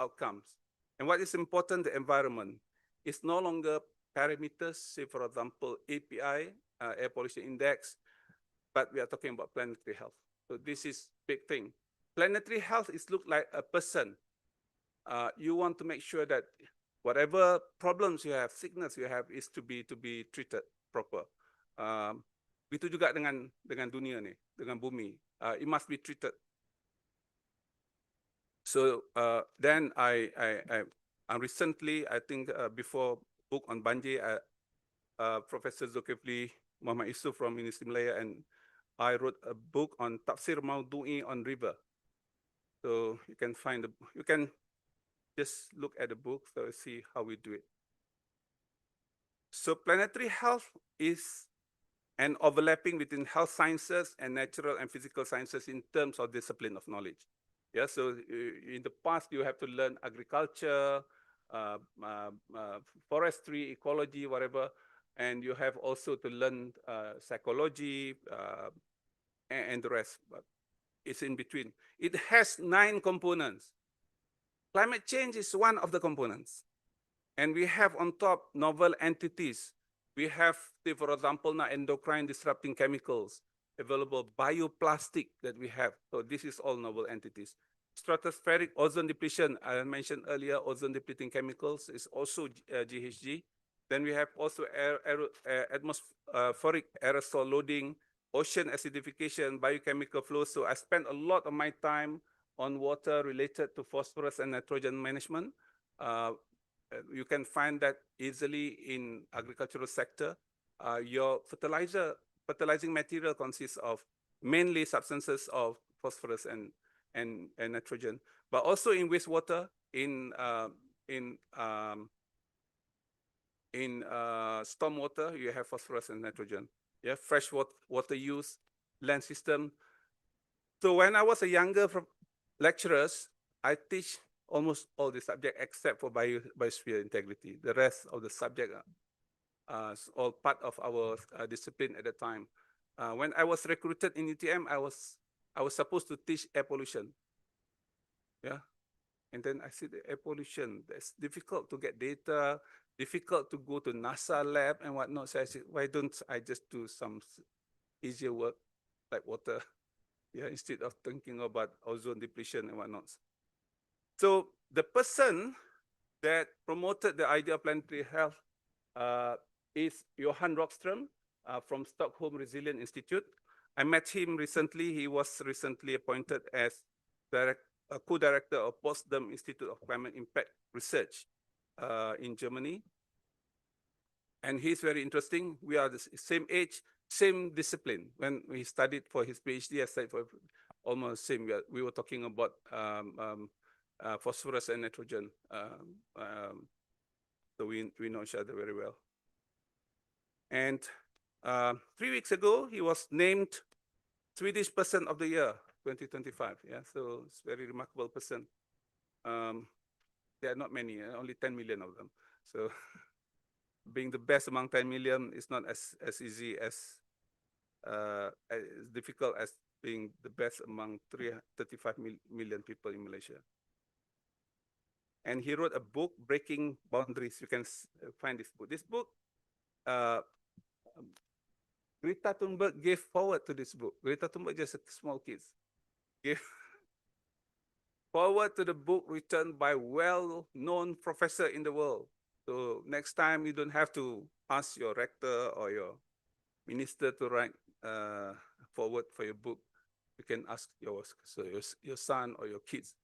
outcomes. And what is important, the environment. It's no longer parameters, say for example, API, air pollution index, but we are talking about planetary health. So this is big thing. Planetary health is look like a person. You want to make sure that whatever problems you have, sickness you have, is to be treated proper. Begitu juga dengan dunia ni, dengan bumi. It must be treated. So then I recently, I think before book on banjir, Professor Zulkifli Muhammad Yusuf from University Malaya and I wrote a book on Tafsir Maudu'i on river. So you can find you can just look at the book so see how we do it. So planetary health is an overlapping between health sciences and natural and physical sciences in terms of discipline of knowledge. Yeah, so in the past you have to learn agriculture, forestry, ecology, whatever, and you have also to learn psychology and the rest, but it's in between. It has 9 components. Climate change is one of the components. And we have on top novel entities. We have, say, for example, now endocrine disrupting chemicals, available bioplastic that we have. So this is all novel entities. Stratospheric ozone depletion, I mentioned earlier, ozone depleting chemicals is also GHG. Then we have also atmospheric aerosol loading, ocean acidification, biochemical flow. So I spent a lot of my time on water related to phosphorus and nitrogen management. You can find that easily in agricultural sector. Your fertilizing material consists of mainly substances of phosphorus and nitrogen, but also in wastewater, in stormwater, you have phosphorus and nitrogen. You have fresh water use, land system. So when I was a younger lecturers, I teach almost all the subject except for biosphere integrity. The rest of the subject are all part of our discipline at the time. When I was recruited in UTM, I was supposed to teach air pollution. Yeah, and then I see the air pollution. It's difficult to get data, difficult to go to NASA lab and whatnot. So I said, why don't I just do some easier work like water? Yeah, instead of thinking about ozone depletion and whatnot. So the person that promoted the idea of planetary health is Johan Rockström from Stockholm Resilience Institute. I met him recently. He was recently appointed as co-director of Potsdam Institute of Climate Impact Research in Germany. And he's very interesting. We are the same age, same discipline. When we studied for his PhD, I studied for almost same. We were talking about phosphorus and nitrogen. So we know each other very well. And 3 weeks ago, he was named Swedish Person of the Year, 2025. Yeah, so it's a very remarkable person. There are not many, only 10 million of them. So being the best among 10 million is not as easy as difficult as being the best among 35 million people in Malaysia. And he wrote a book, Breaking Boundaries. You can find this book. This book, Greta Thunberg gave forward to this book. Greta Thunberg just a small kid. Gave forward to the book written by well-known professor in the world. So next time you don't have to ask your rector or your minister to write forward for your book. You can ask your son or your kids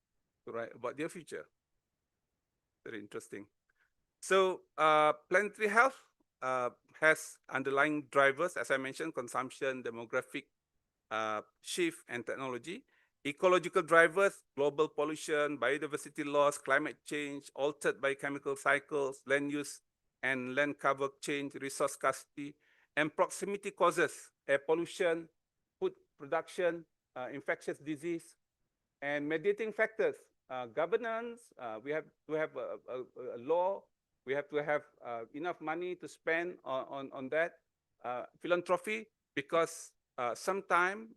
to write about their future. Very interesting. So planetary health has underlying drivers, as I mentioned, consumption, demographic shift, and technology. Ecological drivers, global pollution, biodiversity loss, climate change, altered biochemical cycles, land use and land cover change, resource scarcity, and proximity causes, air pollution, food production, infectious disease, and mediating factors, governance. We have a law We have to have enough money to spend on that. Philanthropy, because sometimes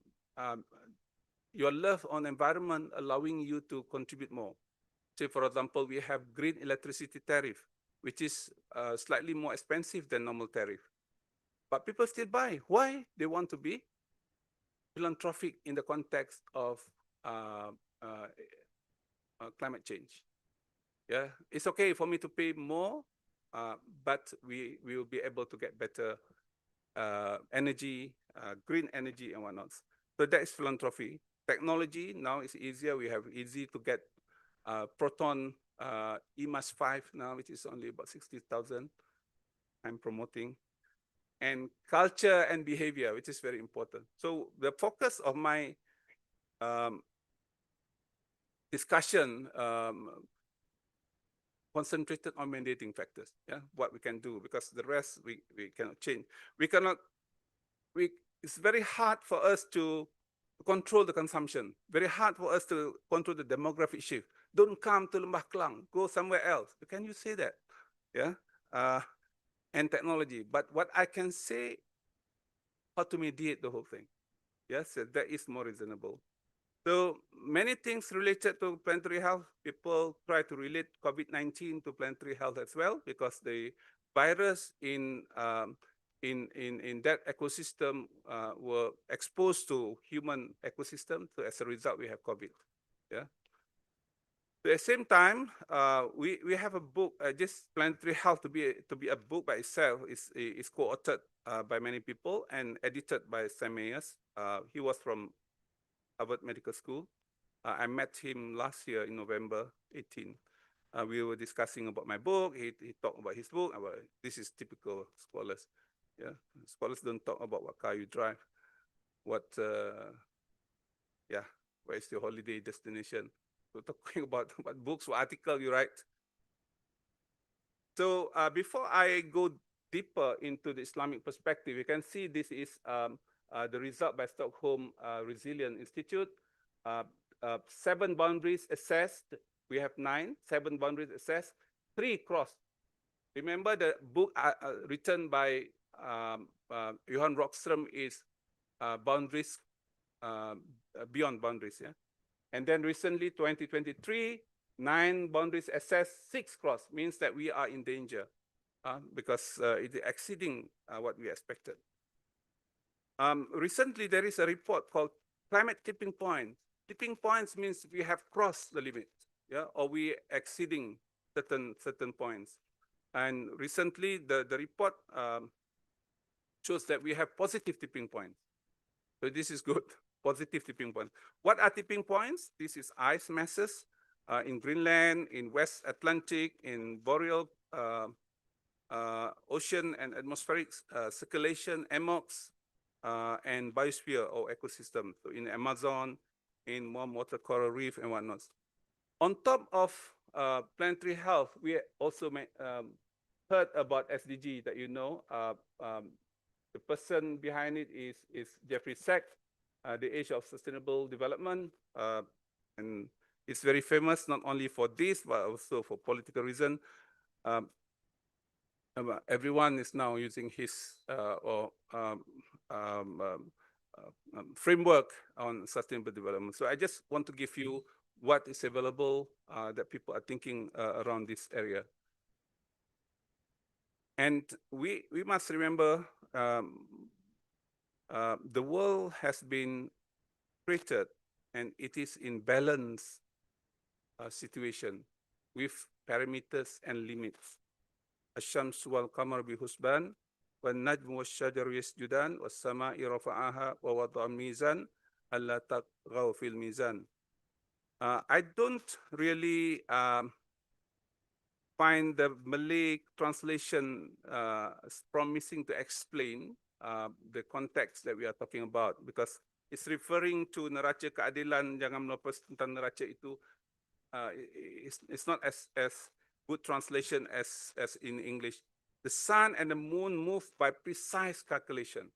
your love on environment allowing you to contribute more. Say, for example, we have green electricity tariff, which is slightly more expensive than normal tariff. But people still buy. Why? They want to be philanthropic in the context of climate change. Yeah, it's okay for me to pay more, but we will be able to get better energy, green energy and whatnot. So that is philanthropy. Technology, now it's easier. We have easy to get proton E-5 now, which is only about 60,000. I'm promoting. And culture and behavior, which is very important. So the focus of my discussion concentrated on mandating factors, yeah, what we can do, because the rest we cannot change. It's very hard for us to control the consumption, very hard for us to control the demographic shift. Don't come to Lembah Klang, go somewhere else. Can you say that? Yeah, and technology. But what I can say, how to mediate the whole thing. Yes, that is more reasonable. So many things related to planetary health. People try to relate COVID-19 to planetary health as well, because the virus in that ecosystem were exposed to human ecosystem. So as a result, we have COVID. Yeah. At the same time, we have a book. Just planetary health to be a book by itself is co-authored by many people and edited by Sam Mayers. He was from Harvard Medical School. I met him last year in November 18. We were discussing about my book. He talked about his book. This is typical scholars. Yeah, scholars don't talk about what car you drive, where is your holiday destination. So talking about what books or article you write. So before I go deeper into the Islamic perspective, you can see this is the result by Stockholm Resilience Institute. 7 boundaries assessed. We have 9, 7 boundaries assessed, 3 crossed. Remember the book written by Johan Rockström is boundaries, beyond boundaries. Yeah? And then recently, 2023, 9 boundaries assessed, 6 crossed, means that we are in danger because it is exceeding what we expected. Recently, there is a report called Climate Tipping Point. Tipping points means we have crossed the limit, yeah, or we exceeding certain points. And recently, the report shows that we have positive tipping points. So this is good, positive tipping points. What are tipping points? This is ice masses in Greenland, in West Atlantic, in boreal ocean and atmospheric circulation, EMOCs, and biosphere or ecosystem. So in Amazon, in warm water coral reef and whatnot. On top of planetary health, we also heard about SDG that you know. The person behind it is Jeffrey Sachs, the Age of Sustainable Development. And it's very famous, not only for this, but also for political reason. Everyone is now using his framework on sustainable development. So I just want to give you what is available that people are thinking around this area. And we must remember the world has been created and it is in balance situation with parameters and limits. الشمس والقمر بحسبان والنجم والشجر يسجدان والسماء رفعها ووضع الميزان ألا تطغوا في الميزان. I don't really find the Malay translation promising to explain the context that we are talking about, because it's referring to neraca keadilan, jangan melepas tentang neraca itu. It's not as good translation as in English. The sun and the moon move by precise calculation,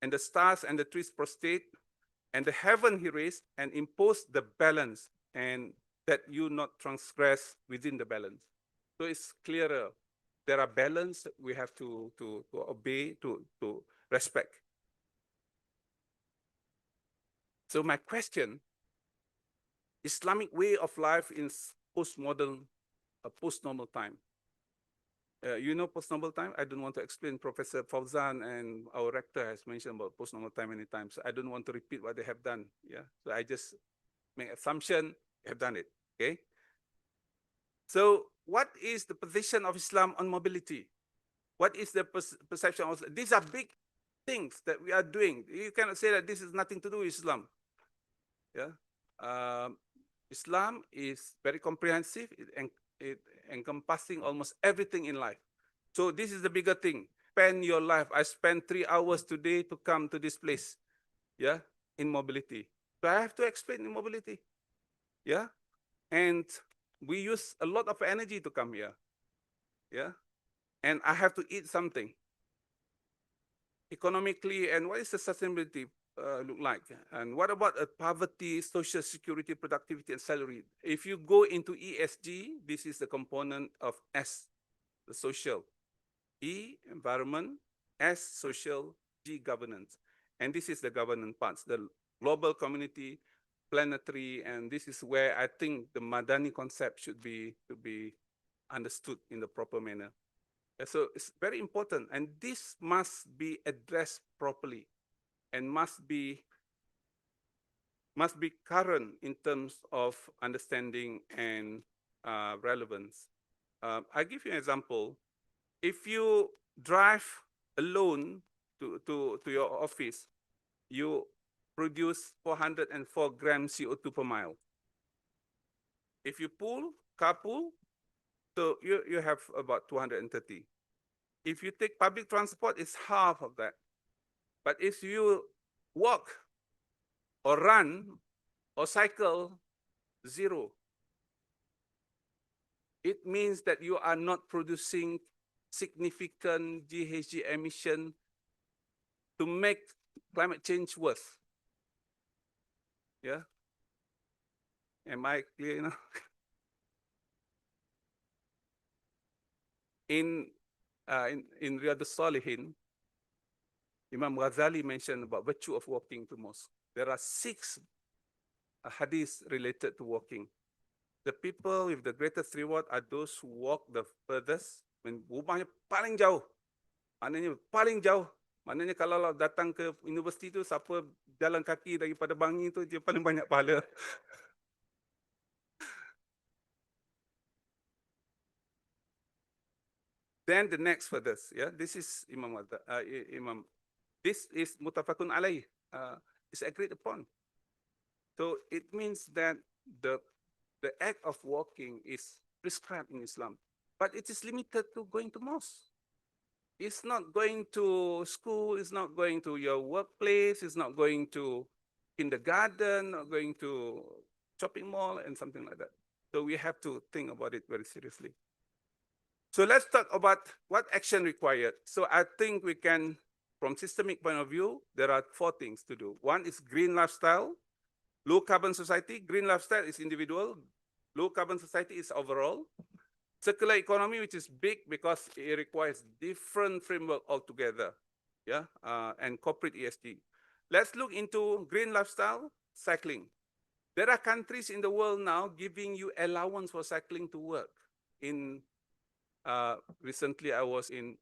and the stars and the trees prostrate, and the heaven he raised and imposed the balance, and that you not transgress within the balance. So it's clearer. there are balance we have to obey, to respect. So my question, Islamic way of life in post-modern, post-normal time. You know post-normal time? I don't want to explain. Professor Fauzan and our rector has mentioned about post-normal time many times. So I don't want to repeat what they have done. Yeah, so I just make assumption they have done it. Okay. So what is the position of Islam on mobility? What is the perception of Islam? These are big things that we are doing. You cannot say that this is nothing to do with Islam. Yeah. Islam is very comprehensive. It encompassing almost everything in life. So this is the bigger thing. Spend your life. I spent 3 hours today to come to this place. Yeah, in mobility. So I have to explain in mobility. Yeah, and we use a lot of energy to come here. Yeah, and I have to eat something. Economically, and what is the sustainability look like? And what about poverty, social security, productivity, and salary? If you go into ESG, this is the component of S, the social. E, environment, S, social, G, governance. And this is the governance parts, the global community, planetary, and this is where I think the Madani concept should be understood in the proper manner. So it's very important, and this must be addressed properly and must be current in terms of understanding and relevance. I give you an example. If you drive alone to your office, you produce 404 grams CO2 per mile. If you carpool, so you have about 230. If you take public transport, it's half of that. But if you walk or run or cycle, 0. It means that you are not producing significant GHG emission to make climate change worse. Yeah? Am I clear enough? In Riyadh al-Salihin, Imam Ghazali mentioned about virtue of walking to mosque. There are 6 hadiths related to walking. The people with the greatest reward are those who walk the furthest. Rumahnya paling jauh. Maknanya paling jauh. Maknanya kalau datang ke universiti tu, siapa jalan kaki daripada Bangi tu, dia paling banyak pahala. Then the next furthest, yeah, this is Imam. This is mutafakun alaih. It's agreed upon. So it means that the act of walking is prescribed in Islam, but it is limited to going to mosque. It's not going to school, it's not going to your workplace, it's not going to kindergarten, not going to shopping mall and something like that. So we have to think about it very seriously. So let's talk about what action required. So I think we can, from systemic point of view, there are 4 things to do. One is green lifestyle, low carbon society. Green lifestyle is individual, low carbon society is overall. Circular economy, which is big because it requires different framework altogether, yeah, and corporate ESG. Let's look into green lifestyle, cycling. There are countries in the world now giving you allowance for cycling to work. Recently, I was in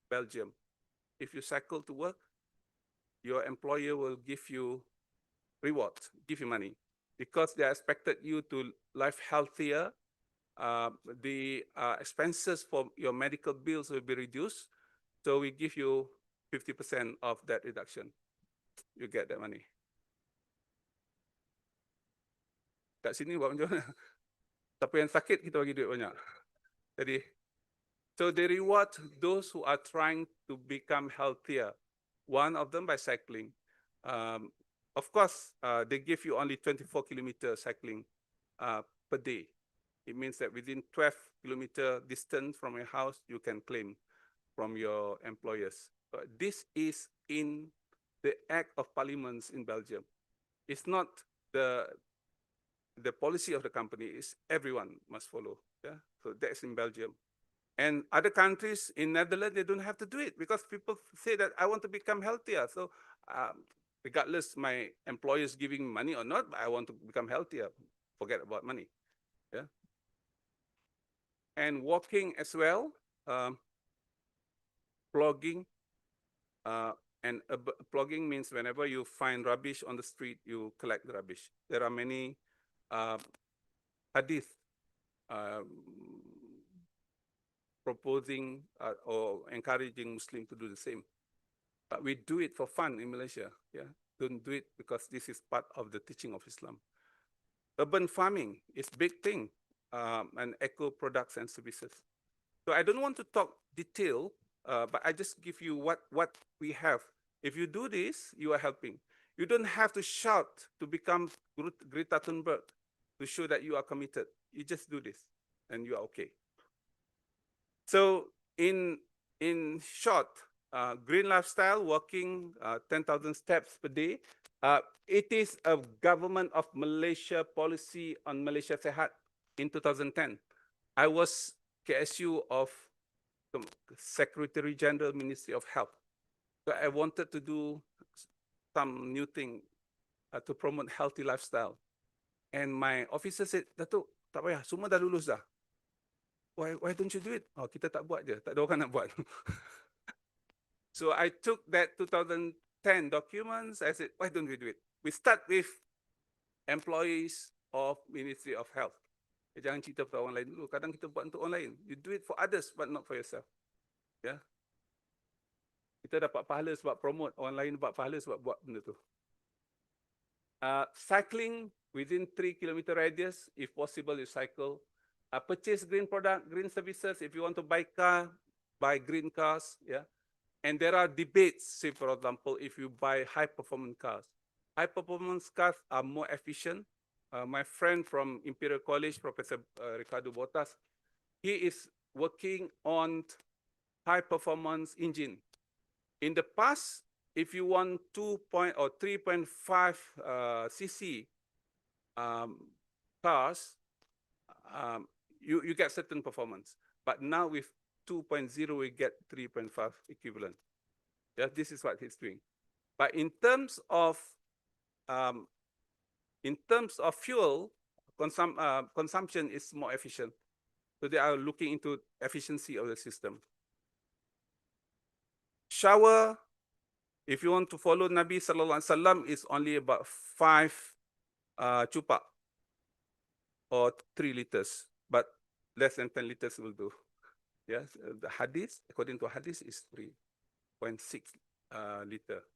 Belgium. If you cycle to work, your employer will give you reward, give you money, because they expected you to live healthier. The expenses for your medical bills will be reduced. So we give you 50% of that reduction. You get that money. Kat sini buat macam mana? Siapa yang sakit, kita bagi duit banyak. Jadi, so they reward those who are trying to become healthier. One of them by cycling. Of course, they give you only 24 kilometers cycling per day. It means that within 12 kilometer distance from your house, you can claim from your employers. This is in the Act of Parliaments in Belgium. It's not the policy of the company, it's everyone must follow. Yeah? So that's in Belgium. And other countries in Netherlands, they don't have to do it because people say that I want to become healthier. So regardless my employer is giving money or not, I want to become healthier. Forget about money. Yeah. And walking as well, plugging. And plugging means whenever you find rubbish on the street, you collect the rubbish. There are many hadith proposing or encouraging Muslims to do the same. But we do it for fun in Malaysia. Yeah, don't do it because this is part of the teaching of Islam. Urban farming is big thing, and eco products and services. So I don't want to talk detail, but I just give you what we have. If you do this, you are helping. You don't have to shout to become Greta Thunberg to show that you are committed. You just do this, and you are okay. So in short, green lifestyle, walking 10,000 steps per day. It is a government of Malaysia policy on Malaysia Sehat in 2010. I was KSU of the Secretary General Ministry of Health. So I wanted to do some new thing to promote healthy lifestyle. And my officer said, Dato, tak payah, semua dah lulus dah. Why don't you do it? Oh, kita tak buat je, tak ada orang nak buat. So I took that 2010 documents. I said, why don't we do it? We start with employees of Ministry of Health. Jangan cerita pada orang lain dulu. Kadang kita buat untuk orang lain. You do it for others, but not for yourself. Yeah. Kita dapat pahala sebab promote. Orang lain dapat pahala sebab buat benda tu. Cycling within 3 km radius, if possible, you cycle. Purchase green product, green services. If you want to buy car, buy green cars. Yeah. And there are debates, say for example, if you buy high-performance cars. High-performance cars are more efficient. My friend from Imperial College, Professor Ricardo Botas, he is working on high-performance engine. In the past, if you want 2 or 3.5 cc cars, you get certain performance. But now with 2.0, we get 3.5 equivalent. Yeah, this is what he's doing. But in terms of fuel, consumption is more efficient. So they are looking into efficiency of the system. Shower, if you want to follow Nabi Sallallahu Alaihi Wasallam, is only about 5 chupa or 3 liters, but less than 10 liters will do. Yes, the hadith, according to hadith, is 3.6 liter.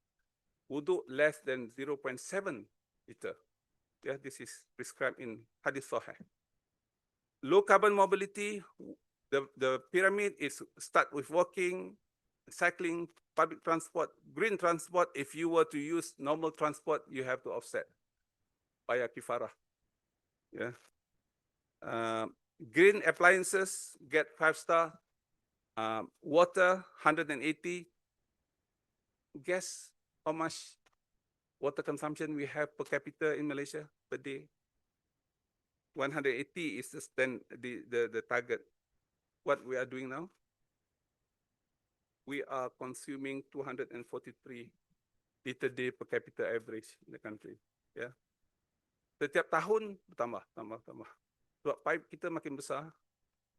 Wudu less than 0.7 liter. Yeah, this is prescribed in hadith sahih. Low carbon mobility, the pyramid is start with walking, cycling, public transport, green transport. If you were to use normal transport, you have to offset via kifarah. Yeah. Green appliances get 5-star. Water 180. Guess how much water consumption we have per capita in Malaysia per day? 180 is the target. What we are doing now? We are consuming 243 liter day per capita average in the country. Yeah. Setiap tahun bertambah. Sebab pipe kita makin besar,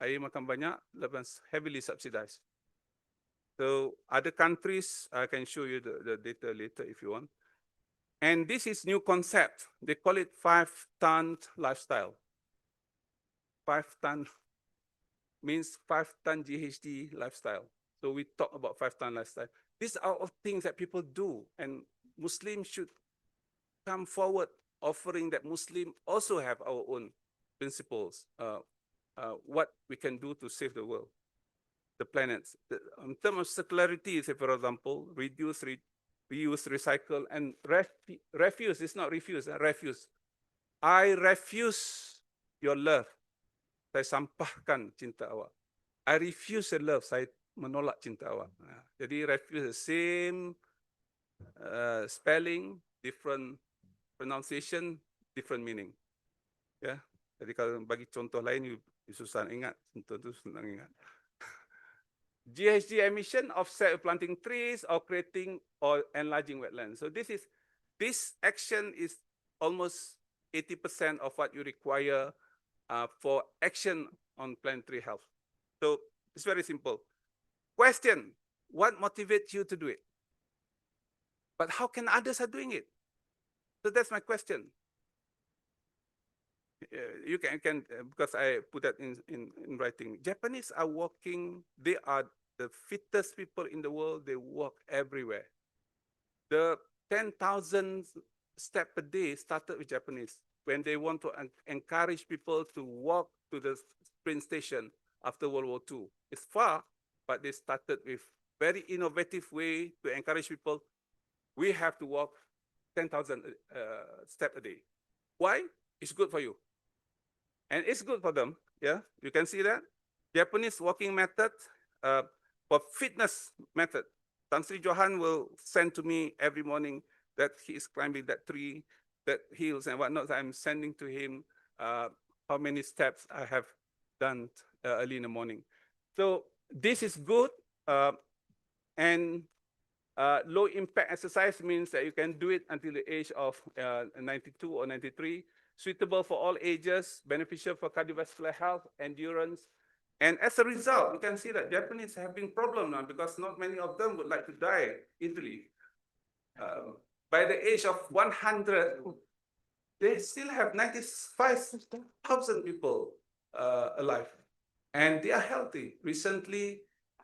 air makin banyak, heavily subsidized. So other countries, I can show you the data later if you want. And this is new concept. They call it 5-ton lifestyle. 5-ton means 5-ton GHG lifestyle. So we talk about 5-ton lifestyle. These are all things that people do, and Muslims should come forward offering that Muslims also have our own principles, what we can do to save the world, the planets. In terms of circularity, say for example, reduce, reuse, recycle, and refuse. It's not refuse, refuse. I refuse your love. Saya sampahkan cinta awak. I refuse your love. Saya menolak cinta awak. Jadi refuse the same spelling, different pronunciation, different meaning. Ya. Jadi kalau bagi contoh lain, you susah ingat, contoh itu senang ingat. GHG emission offset with planting trees or creating or enlarging wetlands. So this action is almost 80% of what you require for action on planetary health. So it's very simple. Question, what motivates you to do it? But how can others are doing it? So that's my question. You can because I put that in writing. Japanese are walking, they are the fittest people in the world. They walk everywhere. The 10,000 steps per day started with Japanese when they want to encourage people to walk to the train station after World War II. It's far, but they started with very innovative way to encourage people. We have to walk 10,000 steps a day. Why? It's good for you. And it's good for them. Yeah, you can see that. Japanese walking method for fitness method. Tan Sri Johan will send to me every morning that he is climbing that tree, that hills and whatnot. I'm sending to him how many steps I have done early in the morning. So this is good. And low impact exercise means that you can do it until the age of 92 or 93. Suitable for all ages, beneficial for cardiovascular health, endurance. And as a result, you can see that Japanese have been problem now because not many of them would like to die easily. By the age of 100, they still have 95,000 people alive. And they are healthy. Recently,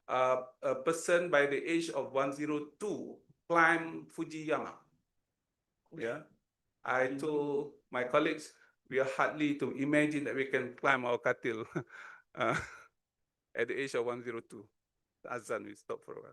a person by the age of 102 climbed Fujiyama. Yeah. I told my colleagues, we are hardly to imagine that we can climb our Katil at the age of 102. Azan, we stop for a while.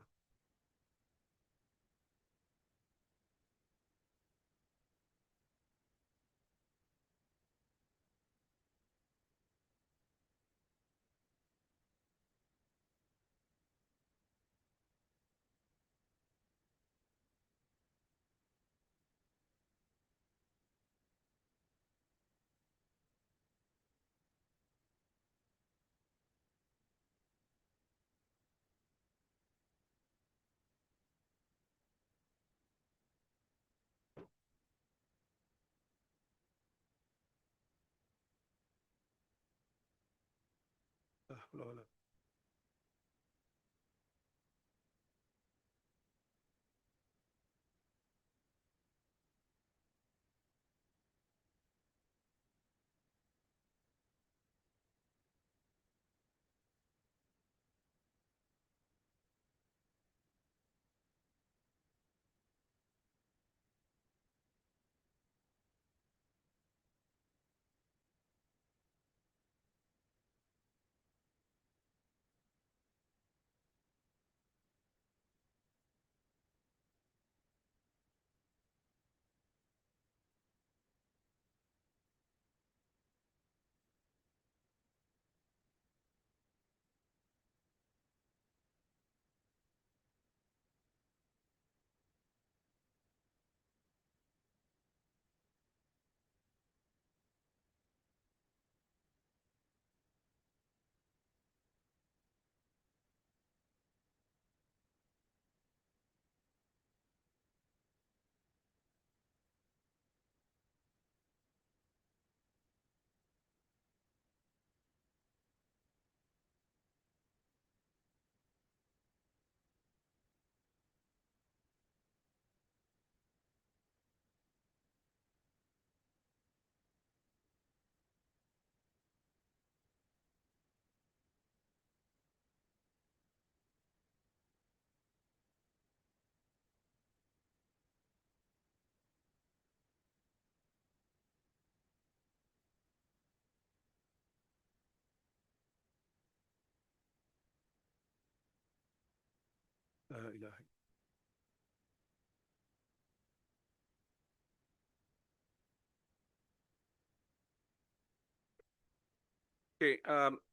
Okay,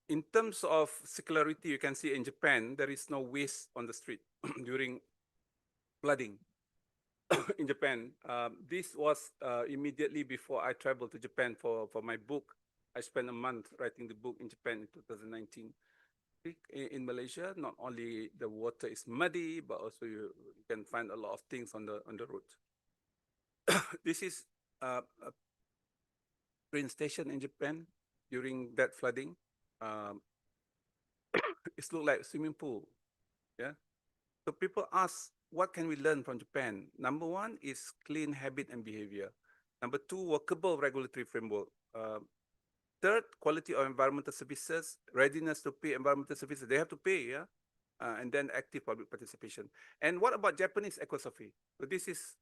in terms of circularity, you can see in Japan, there is no waste on the street during flooding in Japan. This was immediately before I traveled to Japan for my book. I spent a month writing the book in Japan in 2019. in Malaysia. Not only the water is muddy, but also you can find a lot of things on the road. This is a train station in Japan during that flooding. It looked like a swimming pool. Yeah. So people ask, what can we learn from Japan? Number one is clean habit and behavior. Number two, workable regulatory framework. Third, quality of environmental services, readiness to pay environmental services. They have to pay, yeah? And then active public participation. And what about Japanese ecosophy? So this is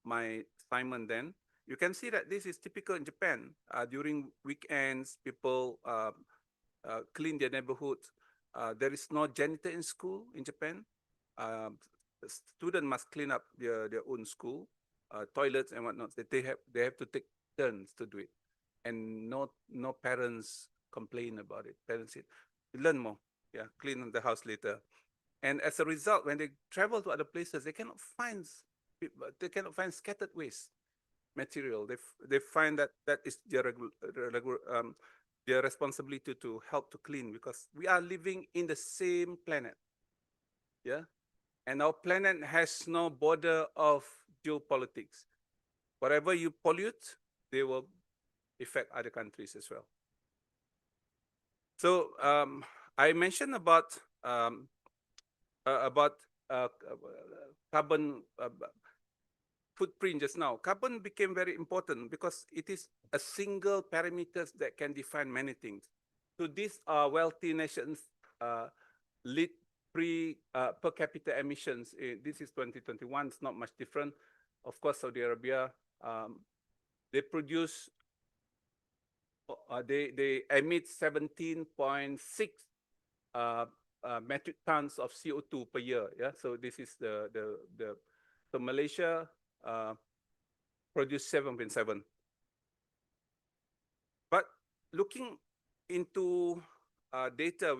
my assignment then. You can see that this is typical in Japan. During weekends, people clean their neighborhoods. There is no janitor in school in Japan. The student must clean up their own school, toilets and whatnot. They have to take turns to do it. And no parents complain about it. Parents say, learn more, yeah, clean the house later. And as a result, when they travel to other places, they cannot find scattered waste material. They find that is their their responsibility to help to clean, because we are living in the same planet, yeah, and our planet has no border of geopolitics. Whatever you pollute, they will affect other countries as well. So I mentioned about carbon footprint just now. Carbon became very important because it is a single parameter that can define many things. So these are wealthy nations lead per capita emissions. This is 2021. It's not much different. Of course, Saudi Arabia, they produce. They emit 17.6 metric tons of CO2 per year. Yeah, so this is so Malaysia produced 7.7. But looking into data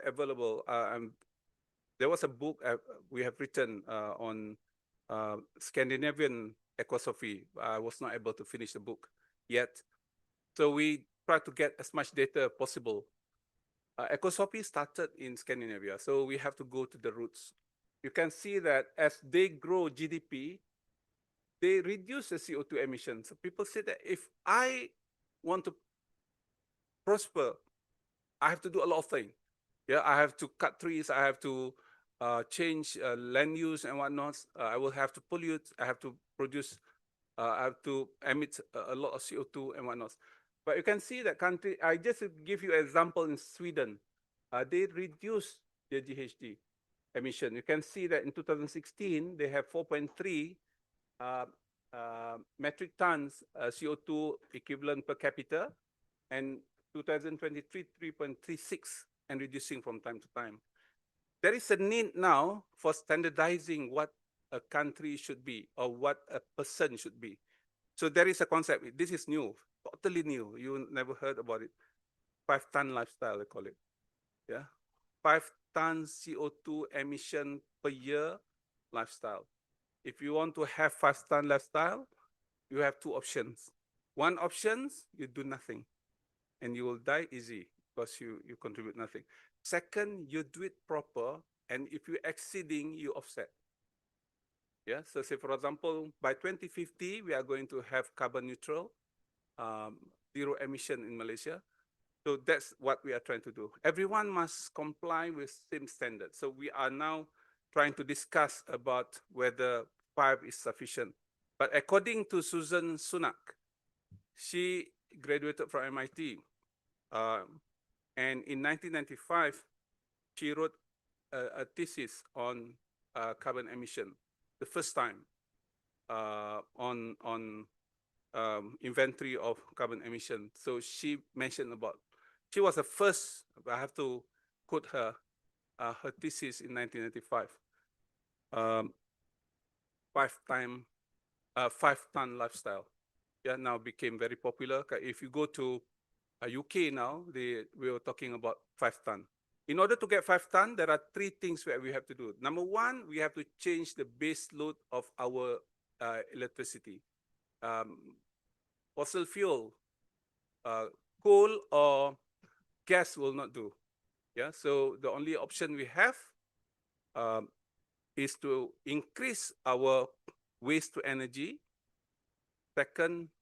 available, there was a book we have written on Scandinavian ecosophy. I was not able to finish the book yet. So we try to get as much data as possible. Ecosophy started in Scandinavia, so we have to go to the roots. You can see that as they grow GDP, they reduce the CO2 emissions. So people say that if I want to prosper, I have to do a lot of things. Yeah, I have to cut trees, I have to change land use and whatnot. I will have to pollute, I have to produce, I have to emit a lot of CO2 and whatnot. But you can see that country, I just give you an example in Sweden. They reduced their GHG emission. You can see that in 2016, they have 4.3 metric tons CO2 equivalent per capita, and 2023, 3.36, and reducing from time to time. There is a need now for standardizing what a country should be or what a person should be. So there is a concept. This is new, totally new. You never heard about it. 5-ton lifestyle, they call it. Yeah, 5 tons CO2 emission per year lifestyle. If you want to have 5-ton lifestyle, you have 2 options. One option, you do nothing, and you will die easy because you contribute nothing. Second, you do it proper, and if you're exceeding, you offset. Yeah, so say for example, by 2050, we are going to have carbon neutral, 0 emission in Malaysia. So that's what we are trying to do. Everyone must comply with same standards. So we are now trying to discuss about whether 5 is sufficient. But according to Susan Sunak, she graduated from MIT. And in 1995, she wrote a thesis on carbon emission, the first time on inventory of carbon emission. So she mentioned about, she was the first, I have to quote her, her thesis in 1995. 5-ton lifestyle. Yeah, now became very popular. If you go to UK now, we were talking about 5-ton. In order to get 5-ton, there are 3 things that we have to do. Number one, we have to change the base load of our electricity. Fossil fuel, coal or gas will not do. Yeah, so the only option we have is to increase our waste to energy. Second,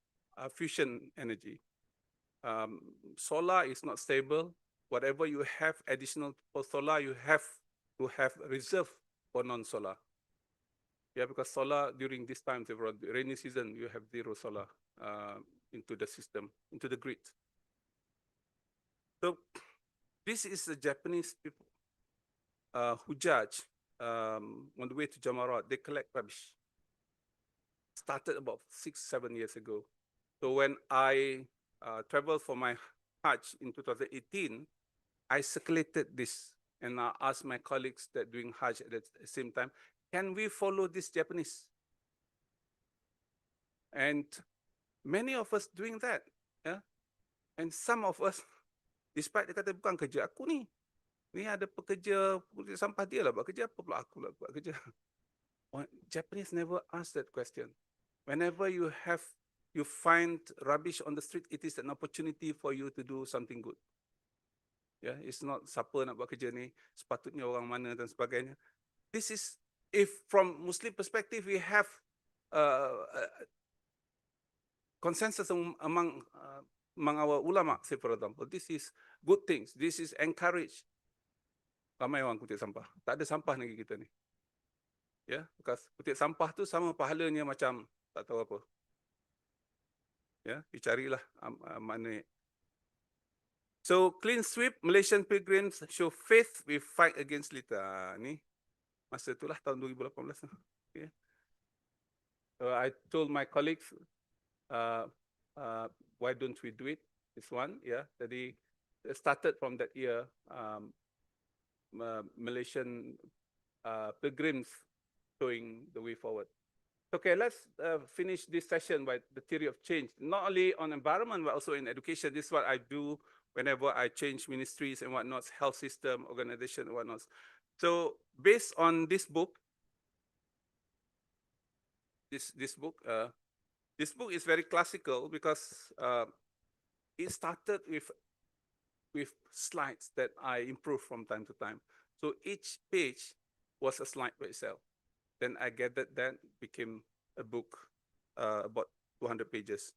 fusion energy. Solar is not stable. Whatever you have additional for solar, you have to have reserve for non-solar. Yeah, because solar during this time, the rainy season, you have zero solar into the system, into the grid. So this is the Japanese people who judge on the way to Jamarat. They collect rubbish. Started about 6-7 years ago. So when I traveled for my Hajj in 2018, I circulated this and I asked my colleagues that doing Hajj at the same time, can we follow this Japanese? And many of us doing that. Yeah? And some of us, despite dia kata bukan kerja aku ni, ni ada pekerja sampah dia lah buat kerja, apa pula aku lah buat kerja. Japanese never ask that question. Whenever you find rubbish on the street, it is an opportunity for you to do something good. Yeah, it's not siapa nak buat kerja ni, sepatutnya orang mana dan sebagainya. This is, if from Muslim perspective, we have consensus among our ulama, say for example, this is good things, this is encouraged. Ramai orang kutip sampah. Tak ada sampah negeri kita ni. Ya, because kutip sampah tu sama pahalanya macam tak tahu apa. Ya, dicarilah mana. So clean sweep, Malaysian pilgrims show faith, we fight against litter. Ni masa itulah tahun 2018. Okay. So I told my colleagues, why don't we do it? This one, yeah. Jadi started from that year, Malaysian pilgrims showing the way forward. Okay, let's finish this session by the theory of change, not only on environment, but also in education. This is what I do whenever I change ministries and whatnot, health system, organization, and whatnot. So based on this book, this book is very classical because it started with slides that I improved from time to time. So each page was a slide by itself. Then I gathered that, became a book about 200 pages.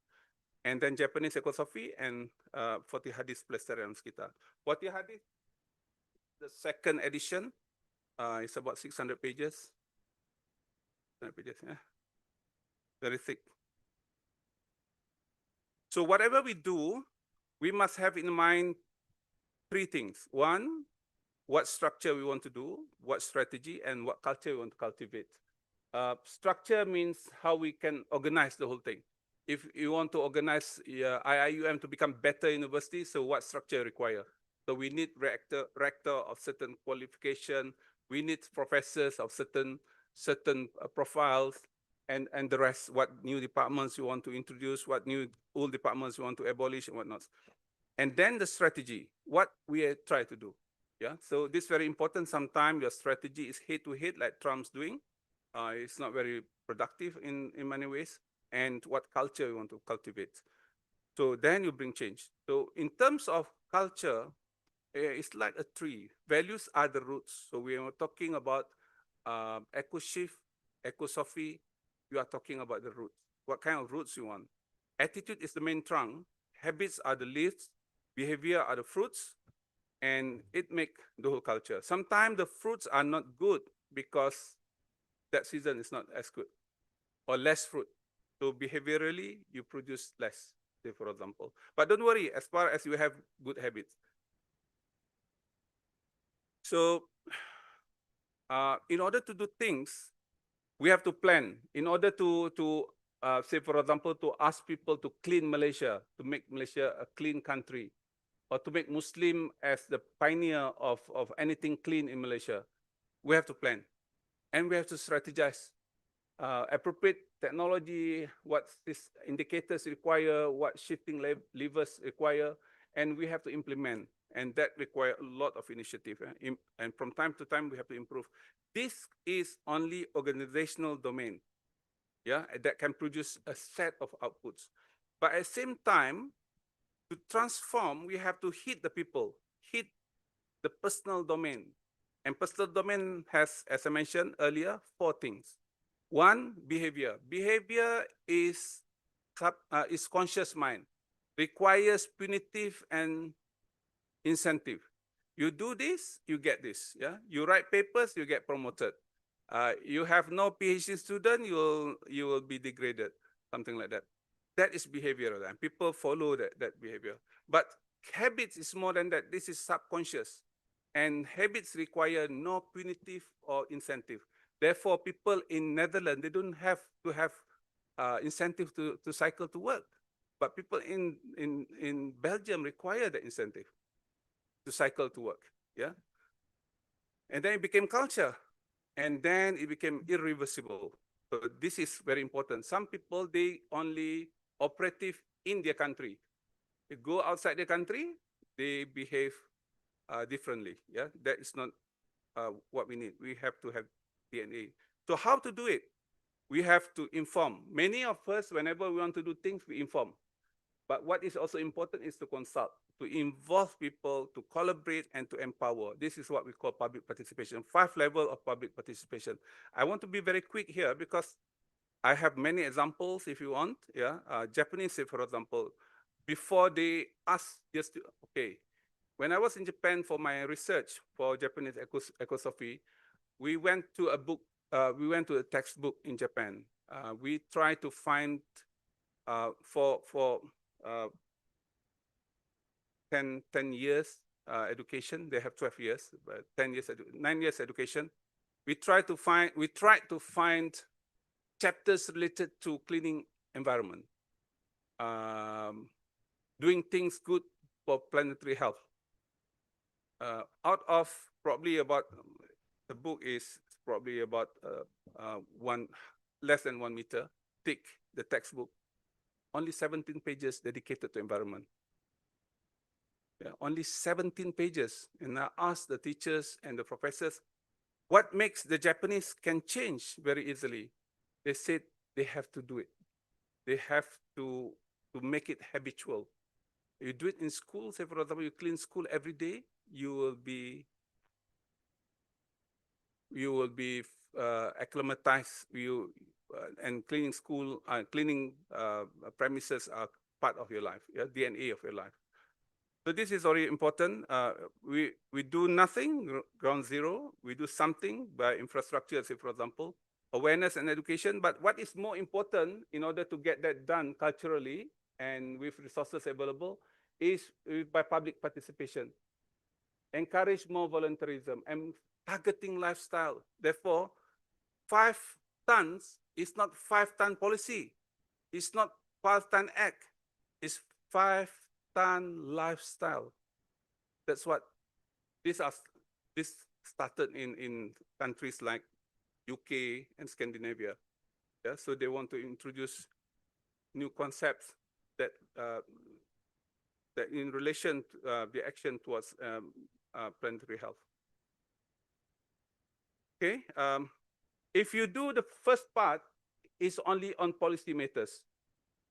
And then Japanese Ecosophy and 40 Hadith Planetery kita. 40 Hadith, the second edition, is about 600 pages. 600 pages, yeah. Very thick. So whatever we do, we must have in mind three things. One, what structure we want to do, what strategy, and what culture we want to cultivate. Structure means how we can organize the whole thing. If you want to organize IIUM to become better university, so what structure require? So we need rector of certain qualification, we need professors of certain profiles, and the rest, what new departments you want to introduce, what new old departments you want to abolish and whatnot. And then the strategy, what we try to do. Yeah, so this is very important. Sometimes your strategy is head-to-head like Trump's doing. It's not very productive in many ways. And what culture you want to cultivate. So then you bring change. So in terms of culture, it's like a tree. Values are the roots. So we are talking about Ecoshift, Ecosophy. You are talking about the roots. What kind of roots you want? Attitude is the main trunk. Habits are the leaves. Behavior are the fruits. And it makes the whole culture. Sometimes the fruits are not good because that season is not as good or less fruit. So behaviorally, you produce less, say for example. But don't worry, as far as you have good habits. So in order to do things, we have to plan. In order to say for example, to ask people to clean Malaysia, to make Malaysia a clean country, or to make Muslim as the pioneer of anything clean in Malaysia, we have to plan. And we have to strategize. Appropriate technology, what these indicators require, what shifting levers require, and we have to implement. And that requires a lot of initiative. And from time to time, we have to improve. This is only organizational domain, yeah, that can produce a set of outputs. But at the same time, to transform, we have to hit the people, hit the personal domain. And personal domain has, as I mentioned earlier, 4 things. 1, behavior. Behavior is conscious mind, requires punitive and incentive. You do this, you get this. Yeah, you write papers, you get promoted. You have no PhD student, you will be degraded, something like that. That is behavioral, and people follow that behavior. But habits is more than that. This is subconscious, and habits require no punitive or incentive. Therefore, people in Netherlands, they don't have to have incentive to cycle to work, but people in Belgium require the incentive to cycle to work. Yeah, and then it became culture, and then it became irreversible. So this is very important. Some people, they only operative in their country. They go outside the country, they behave differently. Yeah, that is not what we need. We have to have DNA. So how to do it? We have to inform. Many of us, whenever we want to do things, we inform. But what is also important is to consult, to involve people, to collaborate, and to empower. This is what we call public participation, 5 levels of public participation. I want to be very quick here because I have many examples if you want. Yeah, Japanese, say, for example, before they ask just to, okay, when I was in Japan for my research for Japanese Ecosophy, we went to a book, we went to a textbook in Japan. We tried to find for 10 years education. They have 12 years, but 10 years, 9 years education. We tried to find chapters related to cleaning environment, doing things good for planetary health. Out of probably about, the book is probably about less than 1 meter thick, the textbook, only 17 pages dedicated to environment. Yeah, only 17 pages. And I asked the teachers and the professors, what makes the Japanese can change very easily? They said they have to do it. They have to make it habitual. You do it in school, say for example, you clean school every day, you will be acclimatized. And cleaning school, cleaning premises are part of your life, yeah, DNA of your life. So this is very important. We do nothing, ground zero. We do something by infrastructure, say for example, awareness and education. But what is more important in order to get that done culturally and with resources available is by public participation. Encourage more volunteerism and targeting lifestyle. Therefore, 5 tons is not 5-ton policy. It's not 5-ton act. It's 5-ton lifestyle. That's what this started in countries like UK and Scandinavia. Yeah, so they want to introduce new concepts that that in relation to the action towards planetary health. Okay, if you do the first part, it's only on policy matters.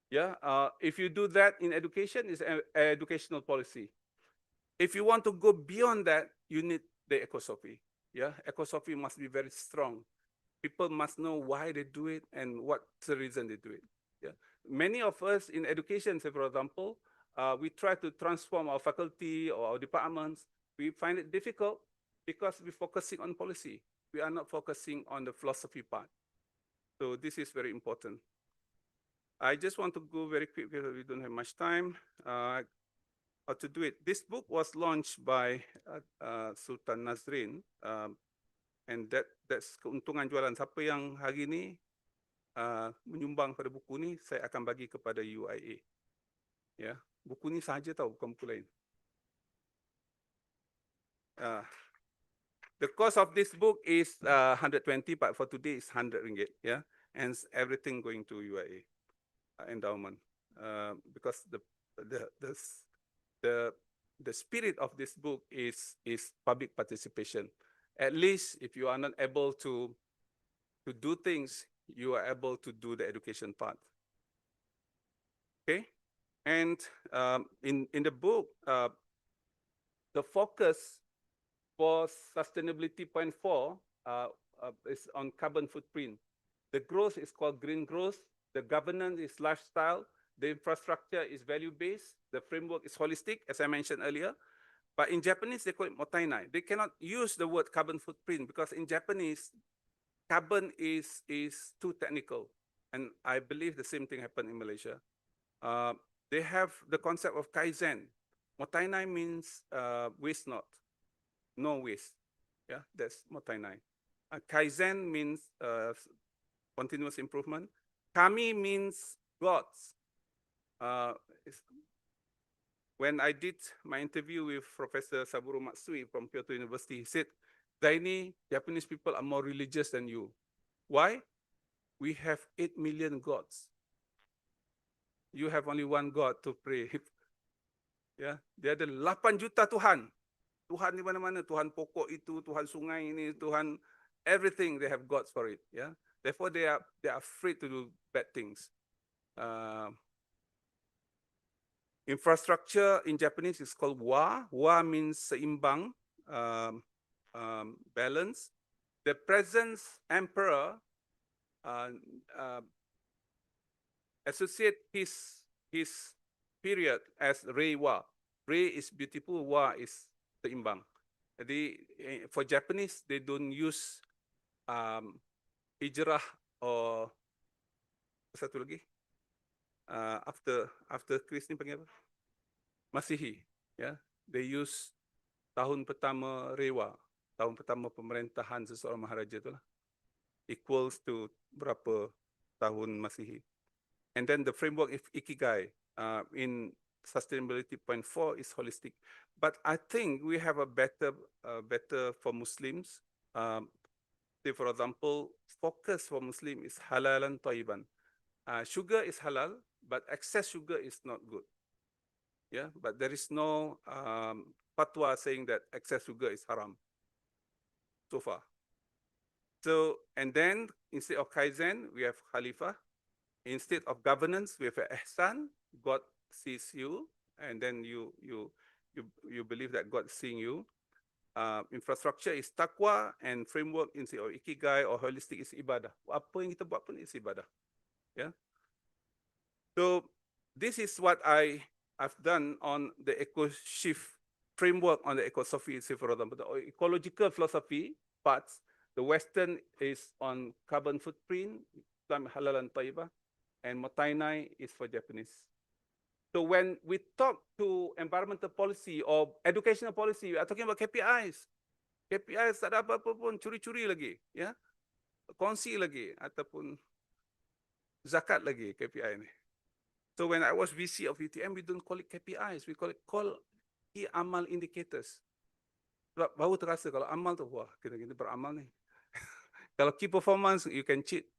Yeah, if you do that in education, it's educational policy. If you want to go beyond that, you need the Ecosophy. Yeah, Ecosophy must be very strong. People must know why they do it and what's the reason they do it. Yeah, many of us in education, say for example, we try to transform our faculty or our departments. We find it difficult because we're focusing on policy. We are not focusing on the philosophy part. So this is very important. I just want to go very quick because we don't have much time. How to do it. This book was launched by Sultan Nazrin, and that's keuntungan jualan. Siapa yang hari ini menyumbang pada buku ni, saya akan bagi kepada UIA. Ya, buku ni sahaja tahu, bukan buku lain. The cost of this book is 120, but for today it's 100 ringgit. Yeah, and everything going to UIA endowment, because the spirit of this book is public participation. At least if you are not able to do things, you are able to do the education part. Okay, and in the book, the focus For sustainability point 4 is on carbon footprint. The growth is called green growth. The governance is lifestyle. The infrastructure is value-based. The framework is holistic, as I mentioned earlier. But in Japanese, they call it motainai. They cannot use the word carbon footprint because in Japanese, carbon is too technical. And I believe the same thing happened in Malaysia. They have the concept of kaizen. Motainai means waste not, no waste. Yeah, that's motainai. Kaizen means continuous improvement. Kami means gods. When I did my interview with Professor Saburo Matsui from Kyoto University, he said, "Zaini, Japanese people are more religious than you. Why? We have 8 million gods. You have only one God to pray." Ya, dia ada 8 juta Tuhan. Tuhan di mana-mana, Tuhan pokok itu, Tuhan sungai ini, Tuhan everything, they have gods for it. Yeah, therefore they are afraid to do bad things. Infrastructure in Japanese is called wa. Wa means seimbang, balance. The present emperor associate his period as Reiwa. Rei is beautiful, Wa is seimbang. Jadi for Japanese, they don't use hijrah or satu lagi. After Chris ni panggil apa? Masihi. Yeah, they use tahun pertama Rewa, tahun pertama pemerintahan seseorang maharaja itulah, equals to berapa tahun Masihi. And then the framework of Ikigai in sustainability point 4 is holistic. But I think we have a better for Muslims. Say for example, focus for Muslim is halalan thayyiban. Sugar is halal, but excess sugar is not good. Yeah, but there is no fatwa saying that excess sugar is haram so far. So, and then instead of kaizen, we have khalifah. Instead of governance, we have ihsan. God sees you, and then you believe that God is seeing you. Infrastructure is taqwa, and framework instead of ikigai or holistic is ibadah. Apa yang kita buat pun is ibadah. Yeah. So this is what I've done on the eco-shift framework on the Ecosophy, say for example, the ecological philosophy parts. The Western is on carbon footprint, Islamic halal and tayyibah, and motainai is for Japanese. So when we talk to environmental policy or educational policy, we are talking about KPIs. KPIs tak ada apa-apa pun, curi-curi lagi, ya, kongsi lagi, ataupun zakat lagi KPI ni. So when I was VC of UTM, we don't call it KPIs, we call it key amal indicators. Sebab baru terasa kalau amal tu, wah, kita beramal ni. Kalau key performance, you can cheat.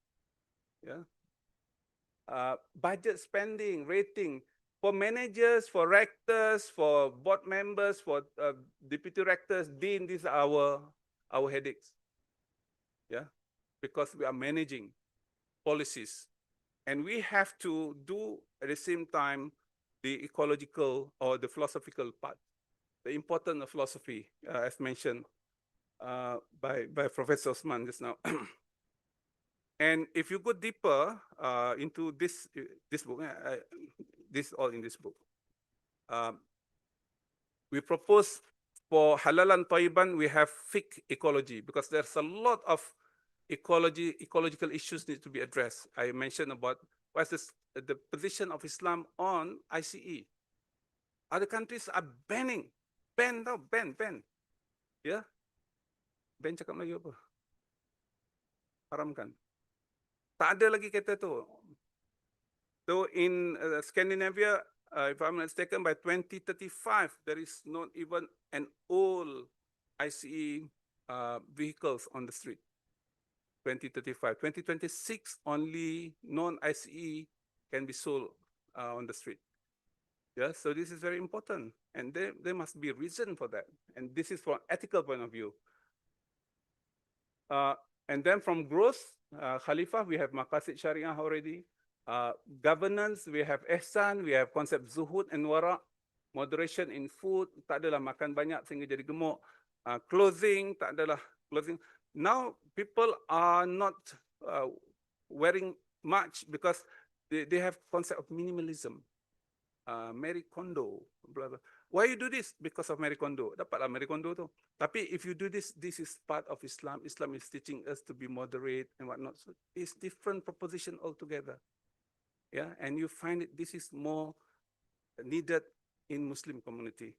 Yeah. Budget spending, rating, for managers, for rectors, for board members, for deputy rectors, dean, these are our headaches. Yeah, because we are managing policies. And we have to do at the same time the ecological or the philosophical part, the importance of philosophy, as mentioned by Professor Osman just now. And if you go deeper into this book, this all in this book, we propose for halal and tayyiban, we have fake ecology because there's a lot of ecological issues need to be addressed. I mentioned about what's the position of Islam on ICE. Other countries are ban. Yeah, ban cakap lagi apa? Haramkan. Tak ada lagi kata tu. So in Scandinavia, if I'm not mistaken, by 2035, there is not even an old ICE vehicles on the street. 2035. 2026, only non-ICE can be sold on the street. Yeah, so this is very important. And there must be a reason for that. And this is from an ethical point of view. And then from growth, Khalifah, we have Maqasid Syariah already. Governance, we have ihsan, we have concept zuhud and wara, moderation in food, tak adalah makan banyak sehingga jadi gemuk. clothing, tak adalah clothing. Now people are not wearing much because they have concept of minimalism. Marie Kondo, blah, blah. Why you do this? Because of Marie Kondo. Dapatlah Marie Kondo tu. Tapi if you do this, this is part of Islam. Islam is teaching us to be moderate and whatnot. So it's different proposition altogether. Yeah, and you find it, this is more needed in Muslim community.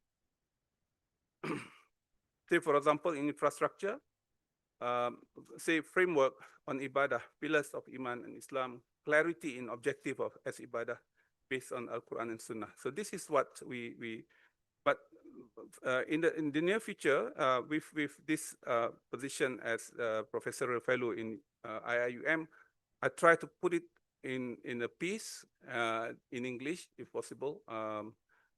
Say, for example, in infrastructure, say framework on ibadah, pillars of Iman and Islam, clarity in objective of as ibadah based on Al-Quran and Sunnah. So this is what but in the near future, with this position as professorial fellow in IIUM, I try to put it in a piece in English, if possible.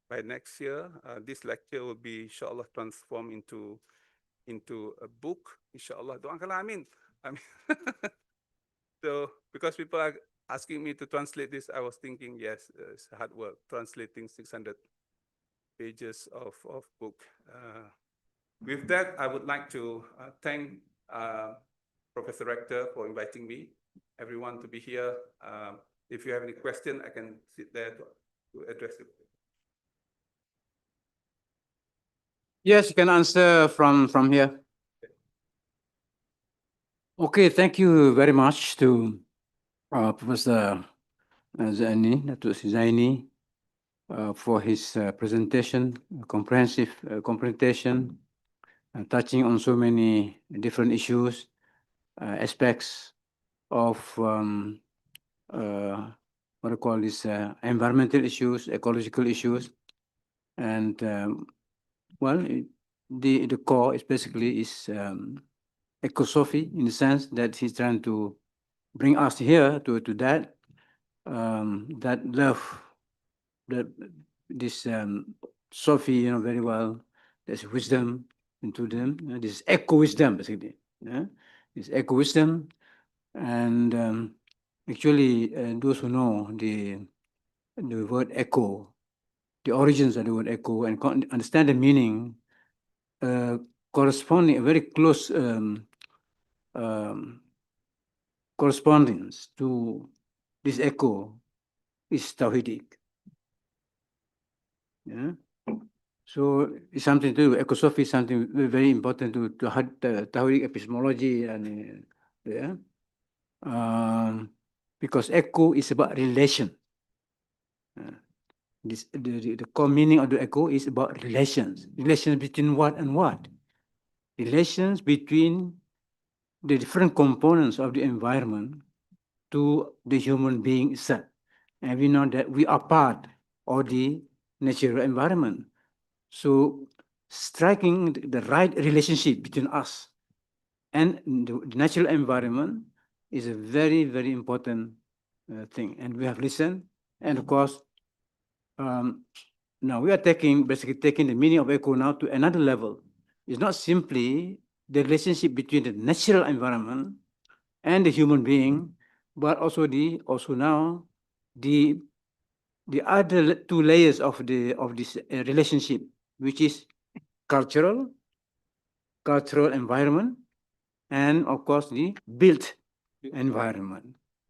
By next year, this lecture will be, inshallah, transformed into a book, inshallah. Doakanlah, amin. So, because people are asking me to translate this, I was thinking, yes, it's hard work, translating 600 pages of book. With that, I would like to thank Professor Rector for inviting me, everyone to be here. If you have any question, I can sit there to address it. Yes, you can answer from here. Okay, thank you very much to Professor ZAINI, Dr. ZAINI, for his presentation, comprehensive presentation, touching on so many different issues, aspects of what I call this environmental issues, ecological issues, and well, the core is basically Ecosophy, in the sense that he's trying to bring us here to that love, that this Sophie, very well. There's wisdom into them. This eco-wisdom, basically. This eco-wisdom, and actually, those who know the word eco, the origins of the word eco, and understand the meaning, corresponding a very close correspondence to this echo is Tawhidic. Yeah. So it's something to do. Ecosophy is something very important to have the Tawhidic epistemology, and yeah. Because echo is about relation. The core meaning of the echo is about relations. Relations between what and what? Relations between the different components of the environment to the human being itself. And we know that we are part of the natural environment. So striking the right relationship between us and the natural environment is a very, very important thing. And we have listened. And of course, now we are basically taking the meaning of eco now to another level. It's not simply the relationship between the natural environment and the human being, but also now the other two layers of this relationship, which is cultural environment, and of course the built environment.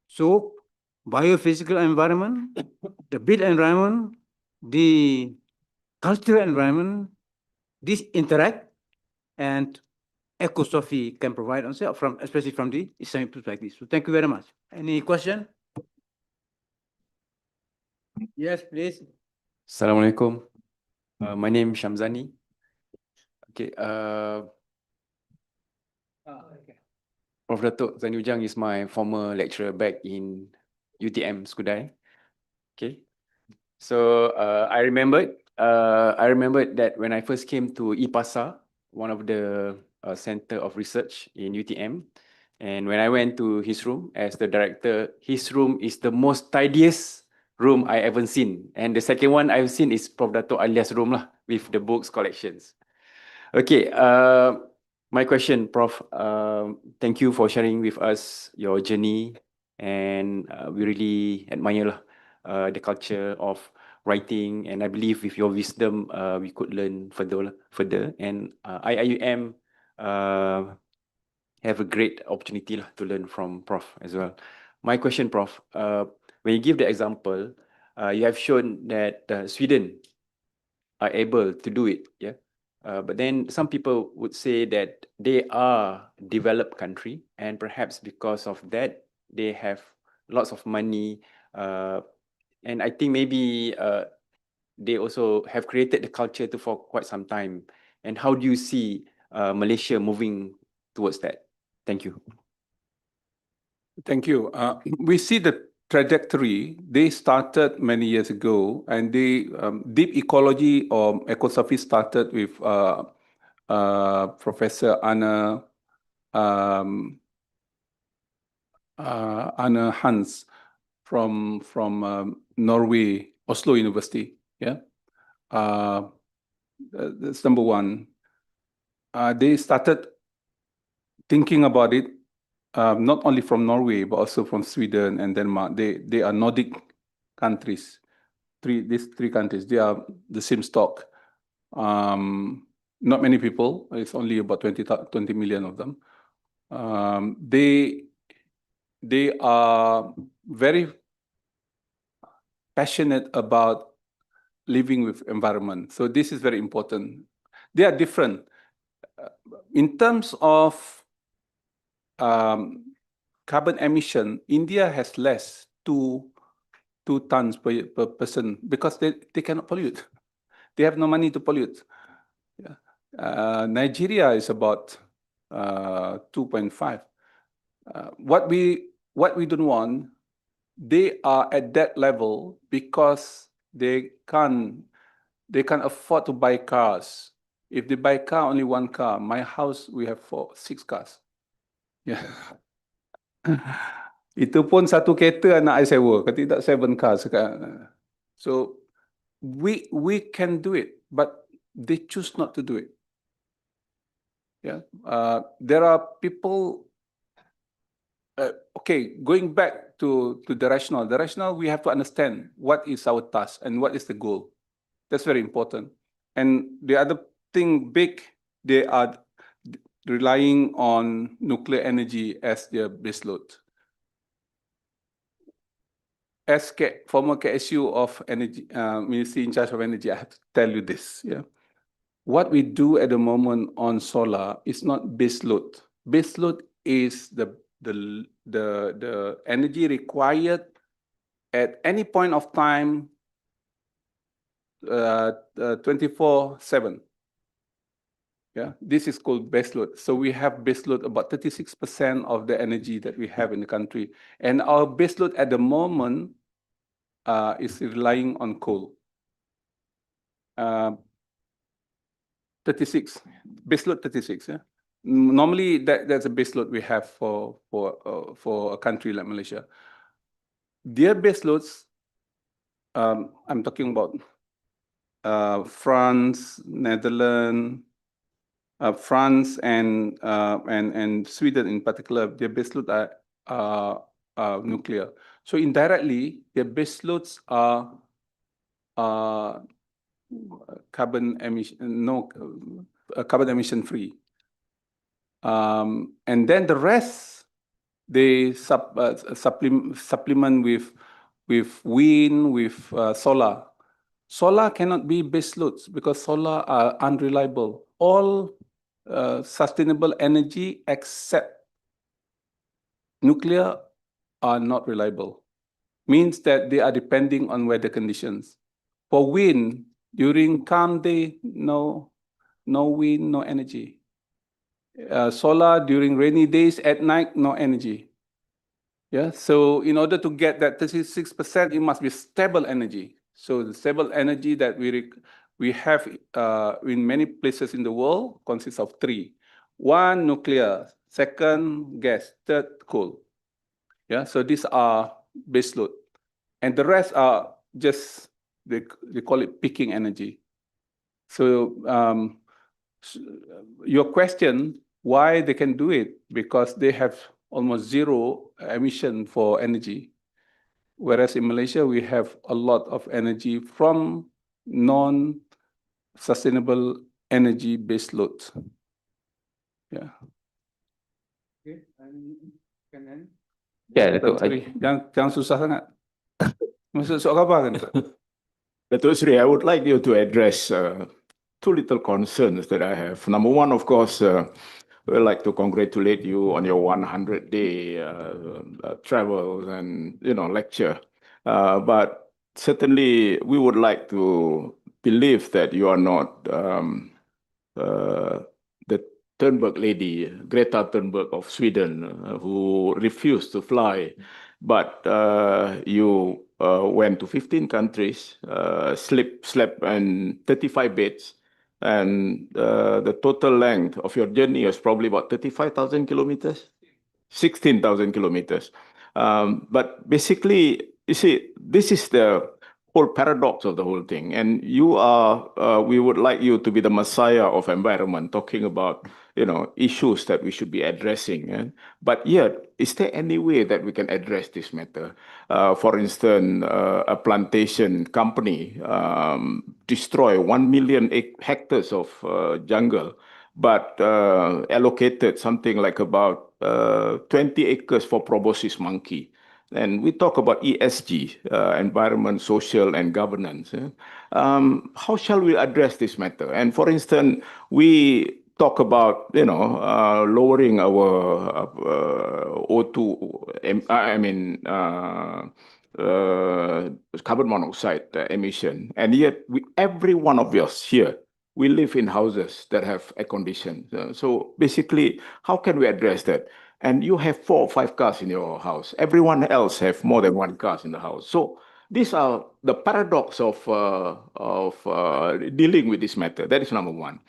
So biophysical environment, the built environment, the cultural environment, these interact, and Ecosophy can provide answer especially from the Islamic perspective. So thank you very much. Any question? Yes, please. Assalamualaikum. My name is Shamzani. Okay. Okay. Prof. Dato' Zaini UJANG is my former lecturer back in UTM Skudai. Okay. So I remembered that when I first came to IPASA, one of the center of research in UTM, and when I went to his room as the director, his room is the most tidiest room I ever seen. And the second one I've seen is Prof. Dato' Alia's room lah, with the books collections. Okay, my question, Prof. Thank you for sharing with us your journey, and we really admire the culture of writing, and I believe with your wisdom, we could learn further. And IIUM have a great opportunity lah to learn from Prof as well. My question, Prof, when you give the example, you have shown that Sweden are able to do it, yeah. But then some people would say that they are developed country, and perhaps because of that, they have lots of money, and I think maybe they also have created the culture for quite some time. And how do you see Malaysia moving towards that? Thank you. Thank you. We see the trajectory. They started many years ago, and they deep ecology or ecosophy started with Professor Anna Hans from Norway, Oslo University. Yeah, that's number one. They started thinking about it. Not only from Norway, but also from Sweden and Denmark. They are Nordic countries. These three countries, they are the same stock. Not many people. It's only about 20 million of them. They are very passionate about living with environment. So this is very important. They are different. In terms of carbon emission, India has less, 2 tons per person, because they cannot pollute. They have no money to pollute. Yeah. Nigeria is about 2.5. What we don't want, they are at that level because they can't afford to buy cars. If they buy car, only one car. My house, we have 6 cars. Yeah. Itu pun satu kereta anak saya sewa, kalau tidak 7 cars sekarang. So we can do it, but they choose not to do it. Yeah, there are people. Okay, going back to the rationale. The rationale, we have to understand what is our task and what is the goal. That's very important. And the other thing big, they are relying on nuclear energy as their baseload. As former KSU of Energy Ministry in charge of energy, I have to tell you this. Yeah, what we do at the moment on solar is not baseload. Baseload is the energy required at any point of time, 24/7. Yeah, this is called baseload. So we have baseload about 36% of the energy that we have in the country. And our baseload at the moment is relying on coal. 36, baseload 36, yeah? Normally that's a baseload we have for a country like Malaysia. Their baseloads, I'm talking about France, Netherlands, France and Sweden in particular, their baseload are nuclear. So indirectly, their baseloads are carbon emission free. And then the rest, they supplement with wind, with solar. Solar cannot be baseloads because solar are unreliable. All sustainable energy except nuclear are not reliable. Means that they are depending on weather conditions. For wind, during calm day, no wind, no energy. Solar during rainy days, at night, no energy. Yeah, so in order to get that 36%, it must be stable energy. So the stable energy that we have in many places in the world consists of 3. 1, nuclear. 2, gas. 3, coal. Yeah, so these are baseload. And the rest are just, they call it peaking energy. So your question, why they can do it? Because they have almost 0 emission for energy. whereas in Malaysia, we have a lot of energy from non-sustainable energy base loads. Yeah. Okay, and Ya, Datuk. sorry, jangan susah sangat. Masuk soal apa kan? Datuk Sri, I would like you to address two little concerns that I have. Number one, of course, I would like to congratulate you on your 100-day travel and lecture. But certainly, we would like to believe that you are not the Thunberg lady, Greta Thunberg of Sweden, who refused to fly, but you went to 15 countries, slept in 35 beds, and the total length of your journey was probably about 35,000 kilometers, 16,000 kilometers. But basically, you see, this is the whole paradox of the whole thing. And you are, we would like you to be the messiah of environment, talking about, issues that we should be addressing. But yet, is there any way that we can address this matter? For instance, a plantation company destroy 1 million hectares of jungle, but allocated something like about 20 acres for proboscis monkey. And we talk about ESG, environment, social, and governance. How shall we address this matter? And for instance, we talk about, lowering our O2, carbon monoxide emission. And yet, every one of us here, we live in houses that have air conditioning. So basically, how can we address that? And you have 4 or 5 cars in your house. Everyone else have more than 1 car in the house. So these are the paradox of dealing with this matter. That is number one.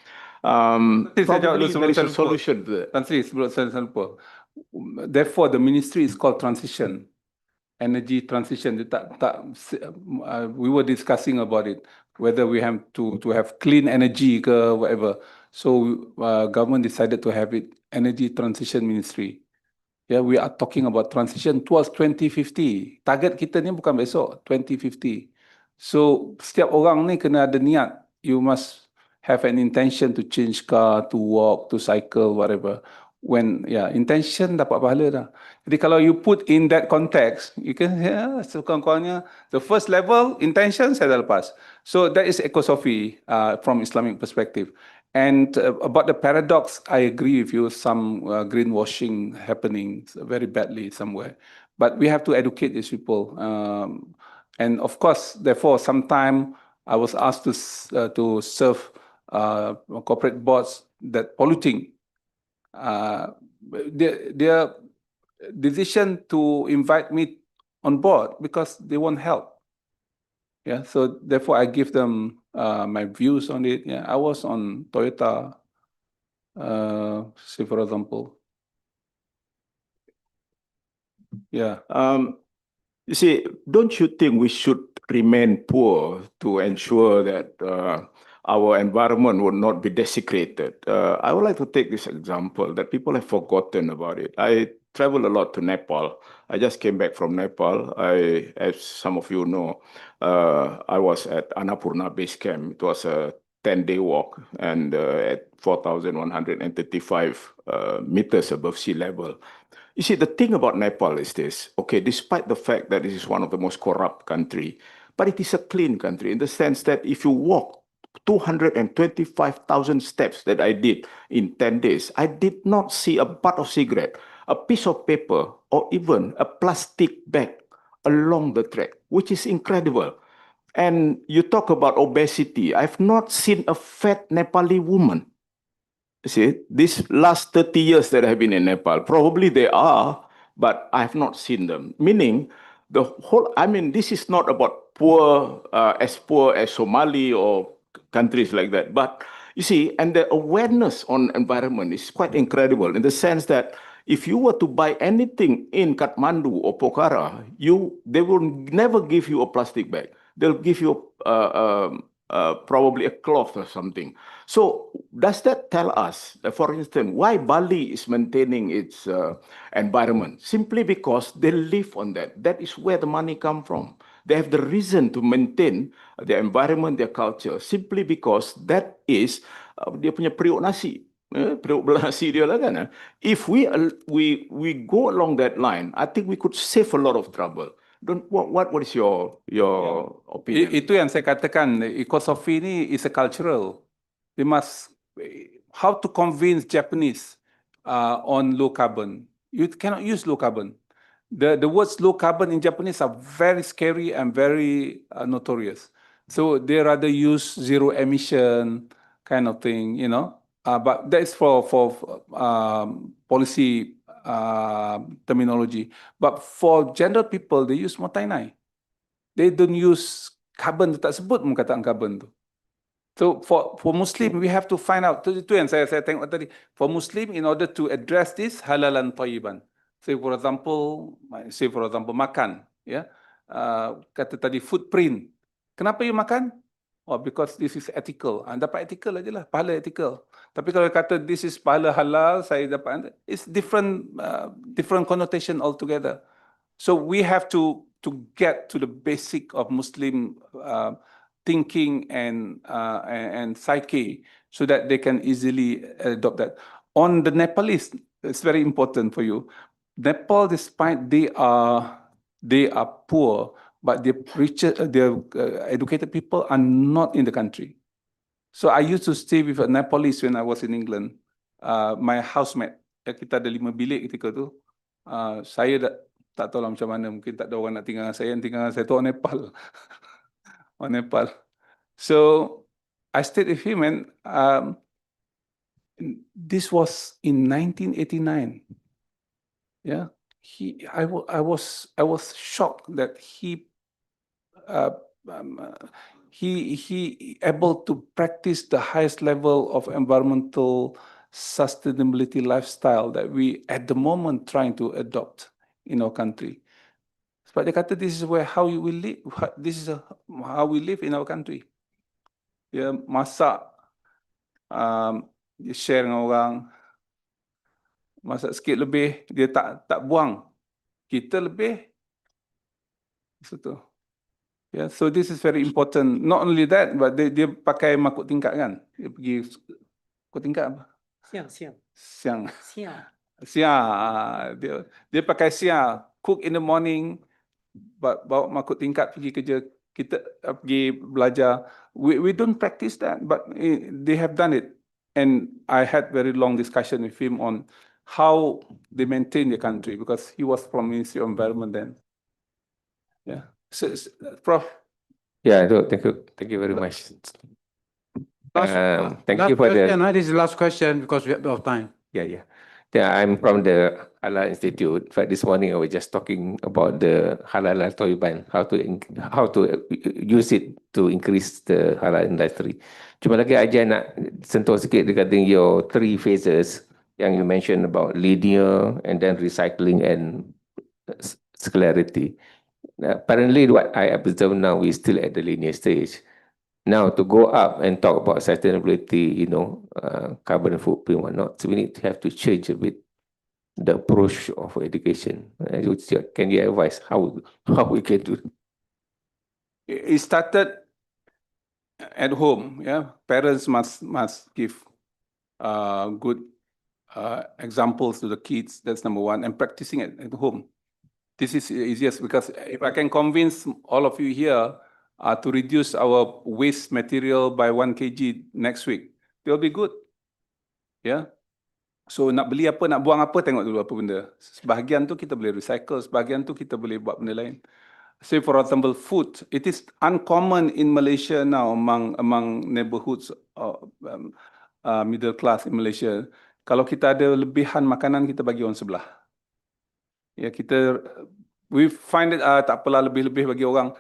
Probably there is a solution to that. Tan Sri, sebelum saya lupa. Therefore, the ministry is called transition, energy transition. We were discussing about it, whether we have to have clean energy or whatever. So government decided to have it energy transition ministry. Yeah, we are talking about transition towards 2050. Target kita ni bukan besok, 2050. So setiap orang ni kena ada niat. You must have an intention to change car, to walk, to cycle, whatever. When intention dapat pahala dah. Jadi kalau you put in that context, you can sekurang-kurangnya the first level intention saya dah lepas. So that is Ecosophy from Islamic perspective. And about the paradox, I agree with you, some greenwashing happening very badly somewhere. But we have to educate these people. And of course, therefore, sometime I was asked to serve corporate boards that polluting. Their decision to invite me on board because they want help. Yeah, so therefore I give them my views on it. Yeah, I was on Toyota, say for example. Yeah. You see, don't you think we should remain poor to ensure that our environment would not be desecrated? I would like to take this example that people have forgotten about it. I travel a lot to Nepal. I just came back from Nepal. As some of you know, I was at Annapurna Base Camp. It was a 10-day walk and at 4,135 meters above sea level. You see, the thing about Nepal is this, okay, despite the fact that this is one of the most corrupt country, but it is a clean country in the sense that if you walk 225,000 steps that I did in 10 days, I did not see a butt of cigarette, a piece of paper, or even a plastic bag along the track, which is incredible. And you talk about obesity. I've not seen a fat Nepali woman. You see, these last 30 years that I've been in Nepal, probably they are, but I have not seen them. Meaning, the whole, I mean, this is not about poor as Somali or countries like that. But you see, and the awareness on environment is quite incredible in the sense that if you were to buy anything in Kathmandu or Pokhara, they will never give you a plastic bag. They'll give you a probably a cloth or something. So does that tell us, for instance, why Bali is maintaining its environment? Simply because they live on that. That is where the money come from. They have the reason to maintain their environment, their culture, simply because that is dia punya periuk nasi. Periuk belah nasi dia lah kan. If we go along that line, I think we could save a lot of trouble. What is your opinion? Itu yang saya katakan, Ecosophy ni is a cultural. They must, how to convince Japanese on low carbon. You cannot use low carbon. The words low carbon in Japanese are very scary and very notorious. So they rather use zero emission kind of thing, you know. But that is for policy terminology. But for general people, they use motainai. They don't use carbon, tak sebut perkataan carbon tu. So for Muslim, we have to find out. Itu yang saya tengok tadi. For Muslim, in order to address this halalan thayyiban. Say for example, makan, ya. Kata tadi footprint. Kenapa you makan? Oh, because this is ethical. Dapat ethical aja lah, pahala ethical. Tapi kalau kata this is pahala halal, saya dapat, it's different connotation altogether. So we have to get to the basic of Muslim thinking and psyche, so that they can easily adopt that. On the Nepalese, it's very important for you. Nepal, despite they are poor, but the richer, educated people are not in the country. So I used to stay with a Nepalese when I was in England. My housemate, kita ada 5 bilik ketika tu. Saya tak tahu lah macam mana, mungkin tak ada orang nak tinggal dengan saya. Yang tinggal dengan saya tu orang Nepal. Orang Nepal. So I stayed with him, and this was in 1989. Yeah, I was shocked that he able to practice the highest level of environmental sustainability lifestyle that we at the moment trying to adopt in our country. Sebab dia kata this is how we live. This is how we live in our country. Dia masak, dia share dengan orang. Masak sikit lebih, dia tak buang. Kita lebih. Itu. Yeah, so this is very important. Not only that, but dia pakai makuk tingkat kan. Dia pergi makuk tingkat apa? Siang. Dia pakai siang. Cook in the morning, bawa makuk tingkat pergi kerja. Kita pergi belajar. We don't practice that, but they have done it. And I had very long discussion with him on how they maintain the country, because he was from Ministry of Environment then. Yeah. So, Prof. Yeah, thank you very much. Thank you for the. This is the last question because we have of time. Yeah. I'm from the Halal Institute. In fact, this morning I was just talking about the halal thayyiban, how to use it to increase the halal industry. Cuma lagi aja nak sentuh sikit regarding your 3 phases yang you mentioned about linear and then recycling and circularity. Apparently, what I observe now, we're still at the linear stage. Now, to go up and talk about sustainability, carbon footprint, whatnot, so we need to have to change a bit the approach of education. Can you advise how we can do? It started at home. Yeah, parents must give good examples to the kids. That's number one, and practicing it at home. This is easiest, because if I can convince all of you here to reduce our waste material by 1 kg next week, they'll be good. Yeah. So nak beli apa, nak buang apa, tengok dulu apa benda. Sebahagian tu kita boleh recycle, sebahagian tu kita boleh buat benda lain. Say for example, food. It is uncommon in Malaysia now among neighborhoods middle class in Malaysia. Kalau kita ada lebihan makanan, kita bagi orang sebelah. Ya, we find it tak apalah lebih-lebih bagi orang.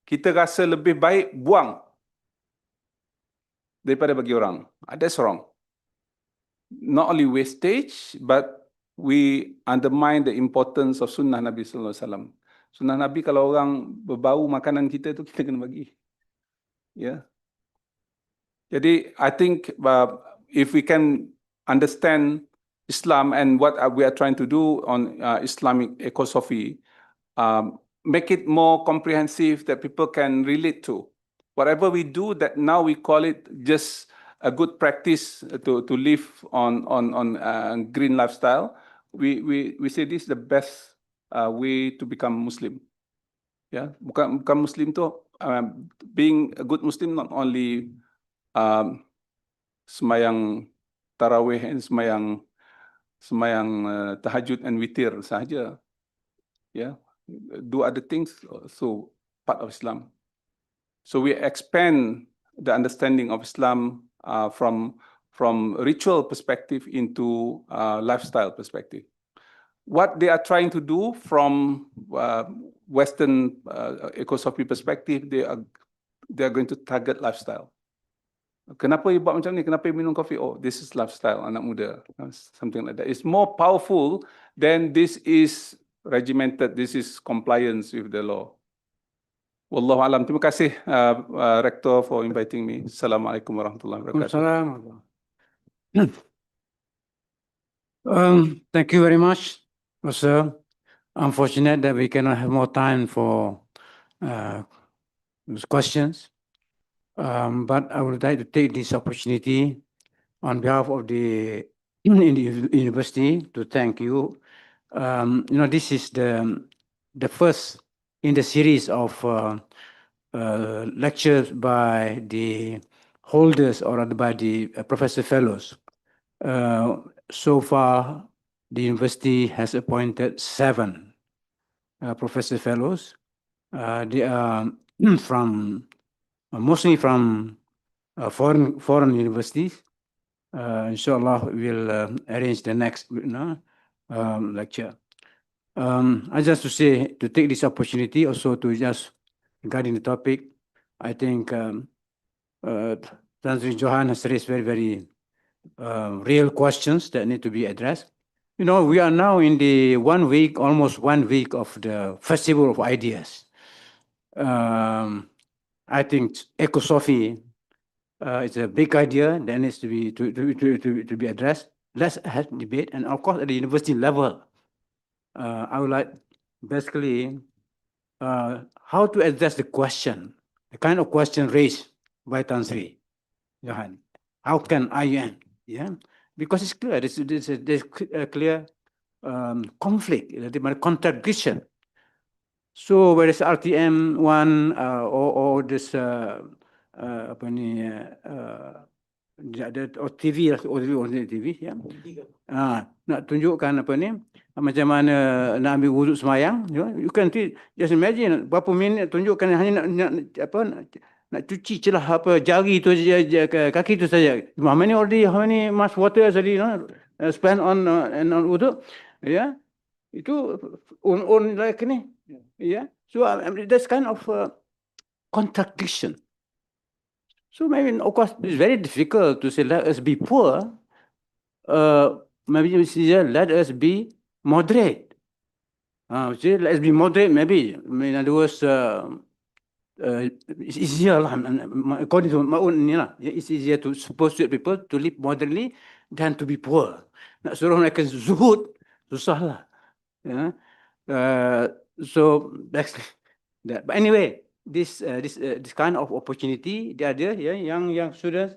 Kita rasa lebih baik buang daripada bagi orang. That's wrong. Not only wastage, but we undermine the importance of sunnah Nabi sallallahu alaihi wasallam. Sunnah Nabi, kalau orang berbau makanan kita tu, kita kena bagi. Ya. Jadi, I think if we can understand Islam and what we are trying to do on Islamic ecosophy, make it more comprehensive that people can relate to. Whatever we do, that now we call it just a good practice to live on green lifestyle. We say this is the best way to become Muslim. Ya, bukan Muslim tu being a good Muslim not only semayang tarawih and semayang tahajud and witir sahaja. Yeah, do other things also part of Islam. So we expand the understanding of Islam from ritual perspective into lifestyle perspective. What they are trying to do from Western ecosophy perspective, they are going to target lifestyle. Kenapa you buat macam ni? Kenapa you minum kopi? Oh, this is lifestyle anak muda. Something like that. It's more powerful than this is regimented. This is compliance with the law. Wallahu alam. Terima kasih Rector for inviting me. Assalamualaikum warahmatullahi wabarakatuh. Thank you very much, Professor. Unfortunate that we cannot have more time for questions. But I would like to take this opportunity on behalf of the university to thank you. This is the first in the series of lectures by the holders or by the professor fellows. So far, the university has appointed 7 professor fellows. They are mostly from foreign universities. Inshallah, we'll arrange the next lecture. I just to take this opportunity also to just regarding the topic. I think Chancellor Johan has raised very real questions that need to be addressed. We are now in the almost 1 week of the Festival of Ideas. I think Ecosophy is a big idea that needs to be addressed. Let's have debate, and of course at the university level, I would like basically how to address the question, the kind of question raised by Chancellor Johan. How can IUN? Yeah, because it's clear there's a clear conflict, contradiction. So whereas RTM 1 or this TV ya, nak tunjukkan macam mana nak ambil wuduk semayang. You can just imagine berapa minit tunjukkan hanya nak cuci celah jari tu kaki tu saja. How many much water has already spent on wuduk? Yeah, itu like ni. Yeah, so that's kind of contradiction. So maybe of course it's very difficult to say let us be poor. Maybe let us be moderate. Let us be moderate. Maybe in other words, it's easier lah. According to my own it's easier to persuade people to live moderately than to be poor. Nak suruh mereka zuhud susah lah. So that's that. But anyway, this kind of opportunity, the idea, young students,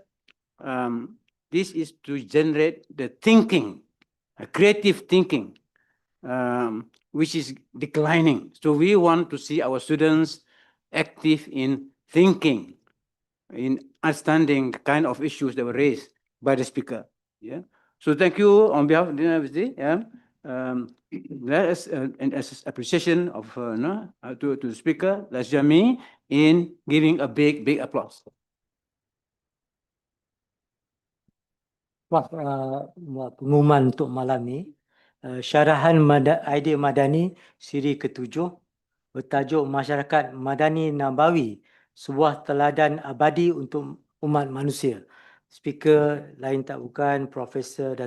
this is to generate the thinking, creative thinking, which is declining. So we want to see our students active in thinking, in understanding the kind of issues that were raised by the speaker. Yeah. So thank you on behalf of the university. Yeah. Let us, as appreciation of to the speaker, let's join me in giving a big applause. Pengumuman untuk malam ni, syarahan idea madani siri ke-7 bertajuk Masyarakat Madani Nabawi, sebuah teladan abadi untuk umat manusia. Speaker lain tak bukan Profesor